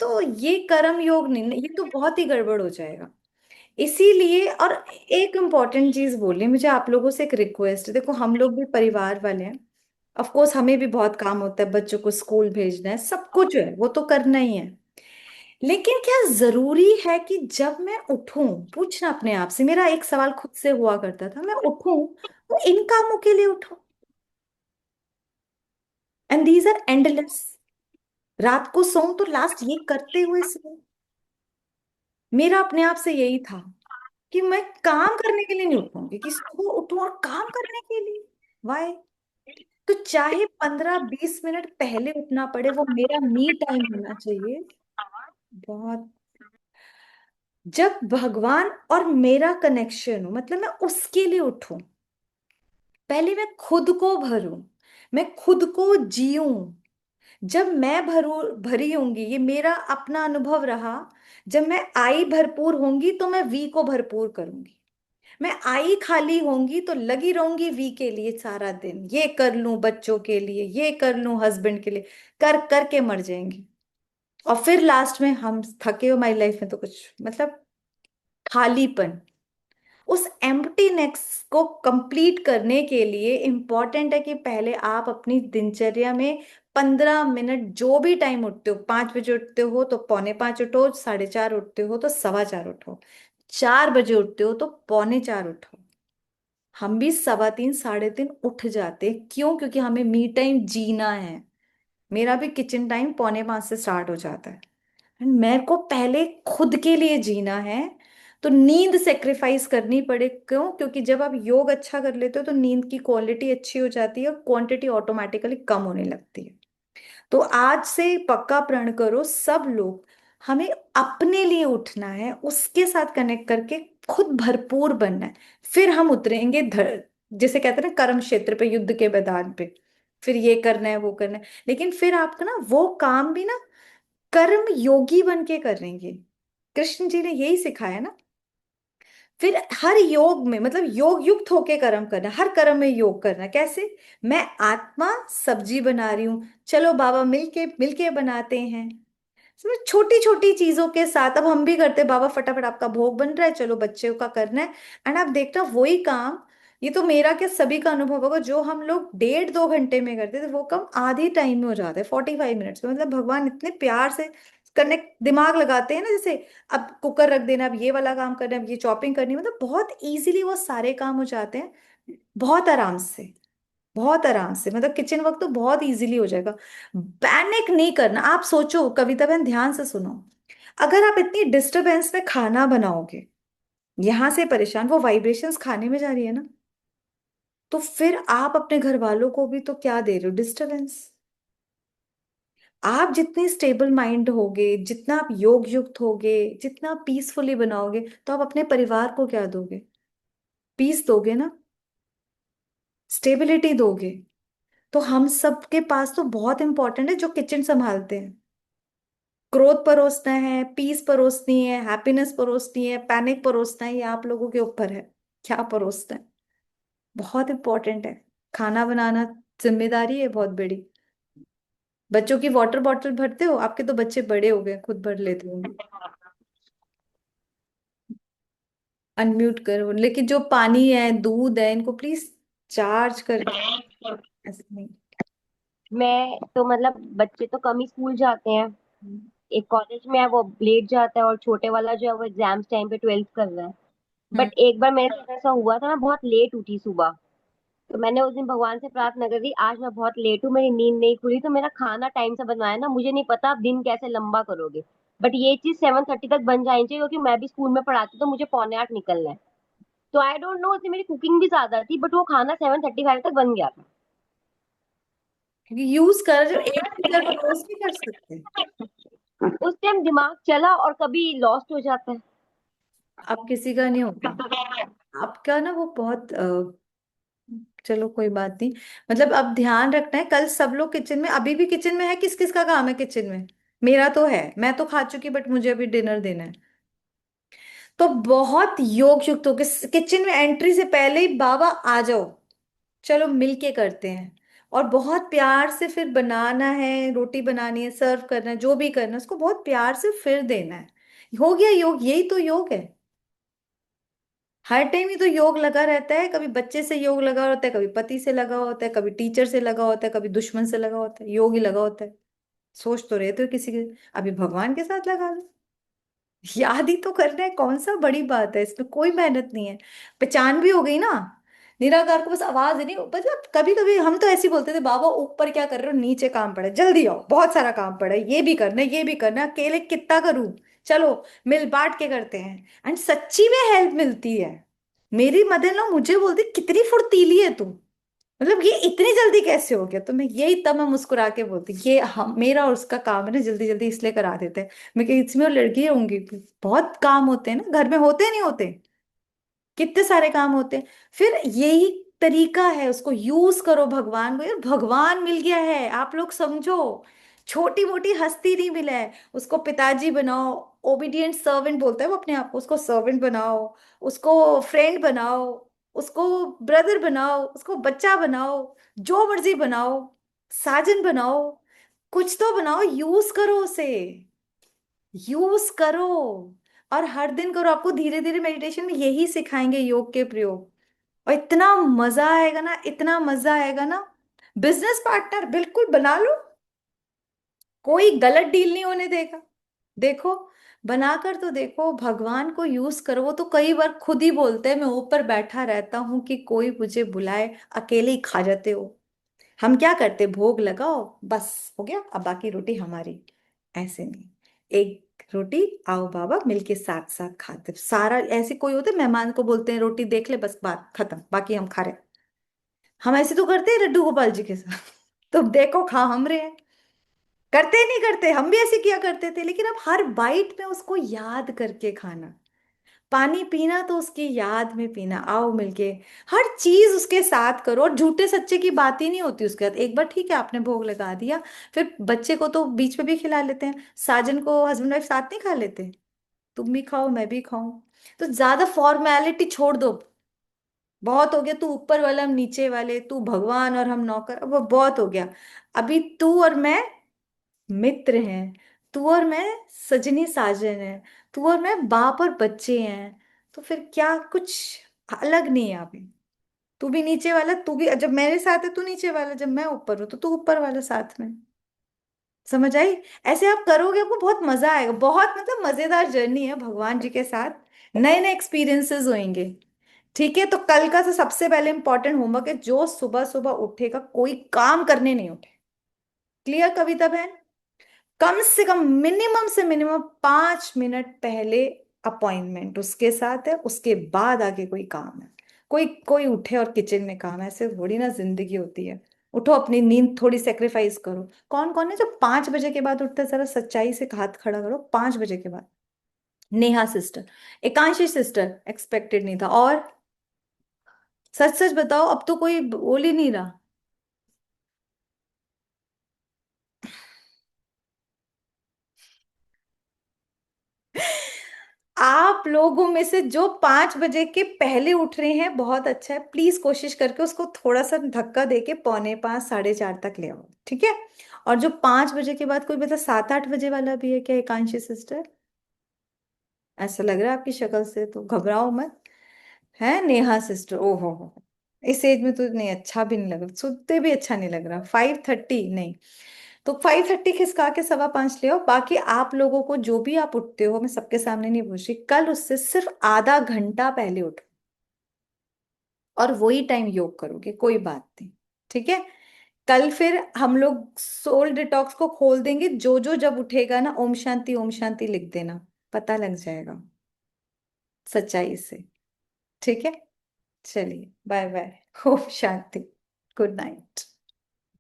तो ये कर्म योग नहीं, ये तो बहुत ही गड़बड़ हो जाएगा। इसीलिए, और एक इम्पॉर्टेंट चीज बोलनी है मुझे आप लोगों से, एक रिक्वेस्ट। देखो हम लोग भी परिवार वाले हैं, ऑफ कोर्स हमें भी बहुत काम होता है, बच्चों को स्कूल भेजना है, सब कुछ है, वो तो करना ही है। लेकिन क्या जरूरी है कि जब मैं उठूं, पूछना अपने आप से, मेरा एक सवाल खुद से हुआ करता था, मैं उठूं तो इन कामों के लिए उठूं? And these are endless. रात को सोऊं तो लास्ट ये करते हुए सोऊं। मेरा अपने आप से यही था कि मैं काम करने के लिए नहीं उठूंगी, कि सुबह उठूं और काम करने के लिए। वाई? तो चाहे 15-20 मिनट पहले उठना पड़े, वो मेरा मी टाइम होना चाहिए। बहुत। जब भगवान और मेरा कनेक्शन हो, मतलब मैं उसके लिए उठूं, पहले मैं खुद को भरूं, मैं खुद को जीऊं। जब मैं भरी होंगी, ये मेरा अपना अनुभव रहा, जब मैं आई भरपूर होंगी तो मैं वी को भरपूर करूंगी। मैं आई खाली होंगी तो लगी रहूंगी वी के लिए सारा दिन, ये कर लूं बच्चों के लिए, ये कर लूं हस्बैंड के लिए, कर करके मर जाएंगी। और फिर लास्ट में हम थके हो, माई लाइफ में तो कुछ मतलब खालीपन। उस एम्प्टीनेस को कंप्लीट करने के लिए इंपॉर्टेंट है कि पहले आप अपनी दिनचर्या में 15 मिनट, जो भी टाइम उठते हो, 5 बजे उठते हो तो 4:45 उठो, 4:30 उठते हो तो 4:15 उठो, 4 बजे उठते हो तो 3:45 उठो। हम भी 3:15 3:30 उठ जाते, क्यों? क्योंकि हमें मी टाइम जीना है। मेरा भी किचन टाइम 4:45 से स्टार्ट हो जाता है। मेरे को पहले खुद के लिए जीना है, तो नींद सेक्रीफाइस करनी पड़े। क्यों? क्योंकि जब आप योग अच्छा कर लेते हो तो नींद की क्वालिटी अच्छी हो जाती है और क्वांटिटी ऑटोमेटिकली कम होने लगती है। तो आज से पक्का प्रण करो सब लोग, हमें अपने लिए उठना है, उसके साथ कनेक्ट करके खुद भरपूर बनना है। फिर हम उतरेंगे जैसे कहते हैं ना, कर्म क्षेत्र पे, युद्ध के मैदान पे। फिर ये करना है, वो करना है, लेकिन फिर आपका ना वो काम भी ना कर्म योगी बन के करेंगे। कृष्ण जी ने यही सिखाया ना। फिर हर योग में, मतलब योग युक्त होके कर्म करना, हर कर्म में योग करना। कैसे? मैं आत्मा सब्जी बना रही हूँ, चलो बाबा मिलके मिलके बनाते हैं। समझ, छोटी छोटी चीजों के साथ अब हम भी करते हैं, बाबा फटाफट आपका भोग बन रहा है, चलो बच्चे का करना है। एंड आप देखना वही काम, ये तो मेरा क्या सभी का अनुभव होगा, जो हम लोग 1.5-2 घंटे में करते थे वो काम आधे टाइम में हो जाता है, 45 मिनट्स में। मतलब भगवान इतने प्यार से कनेक्ट, दिमाग लगाते हैं ना, जैसे अब कुकर रख देना, अब ये वाला काम करना है, अब ये चॉपिंग करनी है, मतलब बहुत इजीली वो सारे काम हो जाते हैं, बहुत आराम से। बहुत आराम से, मतलब किचन वर्क तो बहुत इजीली हो जाएगा। पैनिक नहीं करना। आप सोचो, कविता बहन ध्यान से सुनो, अगर आप इतनी डिस्टरबेंस में खाना बनाओगे, यहां से परेशान, वो वाइब्रेशंस खाने में जा रही है ना, तो फिर आप अपने घर वालों को भी तो क्या दे रहे हो? डिस्टरबेंस। आप जितनी स्टेबल माइंड होगे, जितना आप योग युक्त होगे, जितना पीसफुली बनाओगे, तो आप अपने परिवार को क्या दोगे? पीस दोगे ना, स्टेबिलिटी दोगे। तो हम सबके पास तो बहुत इंपॉर्टेंट है जो किचन संभालते हैं। क्रोध परोसना है, पीस परोसनी है, हैप्पीनेस परोसनी है, पैनिक परोसना है, ये आप लोगों के ऊपर है, क्या परोसना है। बहुत इंपॉर्टेंट है खाना बनाना, जिम्मेदारी है बहुत बड़ी। बच्चों की वाटर बॉटल भरते हो? आपके तो बच्चे बड़े हो गए, खुद भर लेते होंगे। अनम्यूट करो, लेकिन जो पानी है, दूध है, इनको प्लीज चार्ज करके, ऐसे नहीं। मैं तो मतलब बच्चे तो कम ही स्कूल जाते हैं। एक कॉलेज में है, वो लेट जाता है, और छोटे वाला जो है वो एग्जाम्स टाइम पे 12th कर रहा है। हम्म। बट एक बार मेरे साथ ऐसा हुआ था, मैं बहुत लेट उठी सुबह। तो मैंने उस दिन भगवान से प्रार्थना कर दी, आज मैं बहुत लेट हूँ, मेरी नींद नहीं खुली, तो मेरा खाना टाइम से बनवाया ना, मुझे नहीं पता आप दिन कैसे लंबा करोगे, बट ये चीज 7:30 तक बन जानी चाहिए, क्योंकि मैं भी स्कूल में पढ़ाती हूँ, तो मुझे 7:45 निकलना है। तो आई डोंट नो, उसमें मेरी कुकिंग भी ज्यादा थी, बट वो खाना 7:35 तक बन गया था। क्योंकि यूज कर, जो एक चीज है वो रोज नहीं कर सकते। उस टाइम दिमाग चला और कभी लॉस्ट हो जाता है। अब किसी का नहीं होता, आपका ना वो बहुत चलो कोई बात नहीं। मतलब अब ध्यान रखना है, कल सब लोग किचन में, अभी भी किचन में है, किस किस का काम है किचन में? मेरा तो है, मैं तो खा चुकी, बट मुझे अभी डिनर देना है। तो बहुत योग युक्त हो किचन में एंट्री से पहले ही बाबा आ जाओ, चलो मिलके करते हैं। और बहुत प्यार से फिर बनाना है, रोटी बनानी है, सर्व करना है, जो भी करना है उसको बहुत प्यार से फिर देना है। हो गया योग, यही तो योग है। हर टाइम ही तो योग लगा रहता है, कभी बच्चे से योग लगा होता है, कभी पति से लगा होता है, कभी टीचर से लगा होता है, कभी दुश्मन से लगा होता है, योग ही लगा होता है। सोच तो रहे थे किसी के, अभी भगवान के साथ लगा लो। याद ही तो करना है, कौन सा बड़ी बात है, इसमें कोई मेहनत नहीं है। पहचान भी हो गई ना। निराकार को बस आवाज देनी, मतलब कभी कभी हम तो ऐसे ही बोलते थे, बाबा ऊपर क्या कर रहे हो, नीचे काम पड़ा है, जल्दी आओ, बहुत सारा काम पड़ा है, ये भी करना है, ये भी करना है, अकेले कितना करूं, चलो मिल बांट के करते हैं। एंड सच्ची में हेल्प मिलती है। मेरी मदर इन लॉ मुझे बोलती, कितनी फुर्तीली है तू, मतलब ये इतनी जल्दी कैसे हो गया। तो मैं यही, तब मैं मुस्कुरा के बोलती, ये हम, मेरा और उसका काम है ना, जल्दी जल्दी इसलिए करा देते हैं। मैं कही, इसमें और लड़की होंगी, बहुत काम होते हैं ना घर में, होते नहीं होते, कितने सारे काम होते हैं। फिर यही तरीका है, उसको यूज करो भगवान को, यार भगवान मिल गया है, आप लोग समझो। छोटी मोटी हस्ती नहीं मिला है, उसको पिताजी बनाओ। ओबीडियंट सर्वेंट बोलता है वो अपने आप को, उसको सर्वेंट बनाओ, उसको फ्रेंड बनाओ, उसको ब्रदर बनाओ, उसको बच्चा बनाओ, जो मर्जी बनाओ, साजन बनाओ, कुछ तो बनाओ, यूज करो उसे, यूज करो। और हर दिन करो, आपको धीरे धीरे मेडिटेशन में यही सिखाएंगे, योग के प्रयोग। और इतना मजा आएगा ना, इतना मजा आएगा ना। बिजनेस पार्टनर बिल्कुल बना लो, कोई गलत डील नहीं होने देगा। देखो, बनाकर तो देखो, भगवान को यूज करो। वो तो कई बार खुद ही बोलते हैं, मैं ऊपर बैठा रहता हूं कि कोई मुझे बुलाए, अकेले ही खा जाते हो। हम क्या करते, भोग लगाओ, बस हो गया, अब बाकी रोटी हमारी। ऐसे नहीं, एक रोटी, आओ बाबा मिलके साथ साथ खाते सारा। ऐसे कोई होते मेहमान को बोलते हैं रोटी देख ले, बस बात खत्म, बाकी हम खा रहे हैं। हम ऐसे तो करते हैं लड्डू गोपाल जी के साथ। तुम देखो खा हम रहे हैं, करते नहीं करते, हम भी ऐसे किया करते थे। लेकिन अब हर बाइट में उसको याद करके खाना, पानी पीना तो उसकी याद में पीना, आओ मिलके हर चीज उसके साथ करो। और झूठे सच्चे की बात ही नहीं होती उसके साथ। एक बार ठीक है आपने भोग लगा दिया, फिर बच्चे को तो बीच में भी खिला लेते हैं, साजन को हस्बैंड वाइफ साथ नहीं खा लेते, तुम भी खाओ मैं भी खाऊं। तो ज्यादा फॉर्मेलिटी छोड़ दो, बहुत हो गया, तू ऊपर वाला हम नीचे वाले, तू भगवान और हम नौकर, अब वो बहुत हो गया। अभी तू और मैं मित्र हैं, तू और मैं सजनी साजन है, तू और मैं बाप और बच्चे हैं। तो फिर क्या कुछ अलग नहीं है अभी। तू भी नीचे वाला, तू भी, जब मेरे साथ है तू नीचे वाला, जब मैं ऊपर हूं तो तू ऊपर वाला साथ में। समझ आई? ऐसे आप करोगे, आपको बहुत मजा आएगा, बहुत मतलब मजेदार जर्नी है भगवान जी के साथ। नए नए एक्सपीरियंसेस होंगे। ठीक है, तो कल का तो सबसे पहले इंपॉर्टेंट होमवर्क है, जो सुबह सुबह उठेगा कोई काम करने नहीं उठे। क्लियर कविता बहन? कम से कम मिनिमम से मिनिमम 5 मिनट पहले अपॉइंटमेंट उसके साथ है, उसके बाद आगे कोई काम है। कोई कोई उठे और किचन में काम है, ऐसे थोड़ी ना जिंदगी होती है। उठो, अपनी नींद थोड़ी सेक्रीफाइस करो। कौन कौन है जो 5 बजे के बाद उठता है, जरा सच्चाई से हाथ खड़ा करो, 5 बजे के बाद। नेहा सिस्टर, एकांशी सिस्टर, एक्सपेक्टेड नहीं था। और सच सच बताओ, अब तो कोई बोल ही नहीं रहा। आप लोगों में से जो 5 बजे के पहले उठ रहे हैं, बहुत अच्छा है, प्लीज कोशिश करके उसको थोड़ा सा धक्का देके पौने 5 साढ़े 4 तक ले आओ, ठीक है? और जो 5 बजे के बाद कोई मतलब 7-8 बजे वाला भी है क्या, एकांशी सिस्टर? ऐसा लग रहा है आपकी शक्ल से, तो घबराओ मत। है नेहा सिस्टर, ओहो हो, इस एज में तो नहीं, अच्छा भी नहीं लग रहा, सुनते भी अच्छा नहीं लग रहा। 5:30 नहीं, तो 5:30 खिसका के 5:15 ले आओ। बाकी आप लोगों को जो भी आप उठते हो, मैं सबके सामने नहीं पूछ रही, कल उससे सिर्फ आधा घंटा पहले उठो और वही टाइम योग करोगे, कोई बात नहीं। ठीक है, कल फिर हम लोग सोल डिटॉक्स को खोल देंगे। जो जो जब उठेगा ना, ओम शांति लिख देना, पता लग जाएगा सच्चाई से। ठीक है, चलिए बाय बाय। ओम शांति। Good night.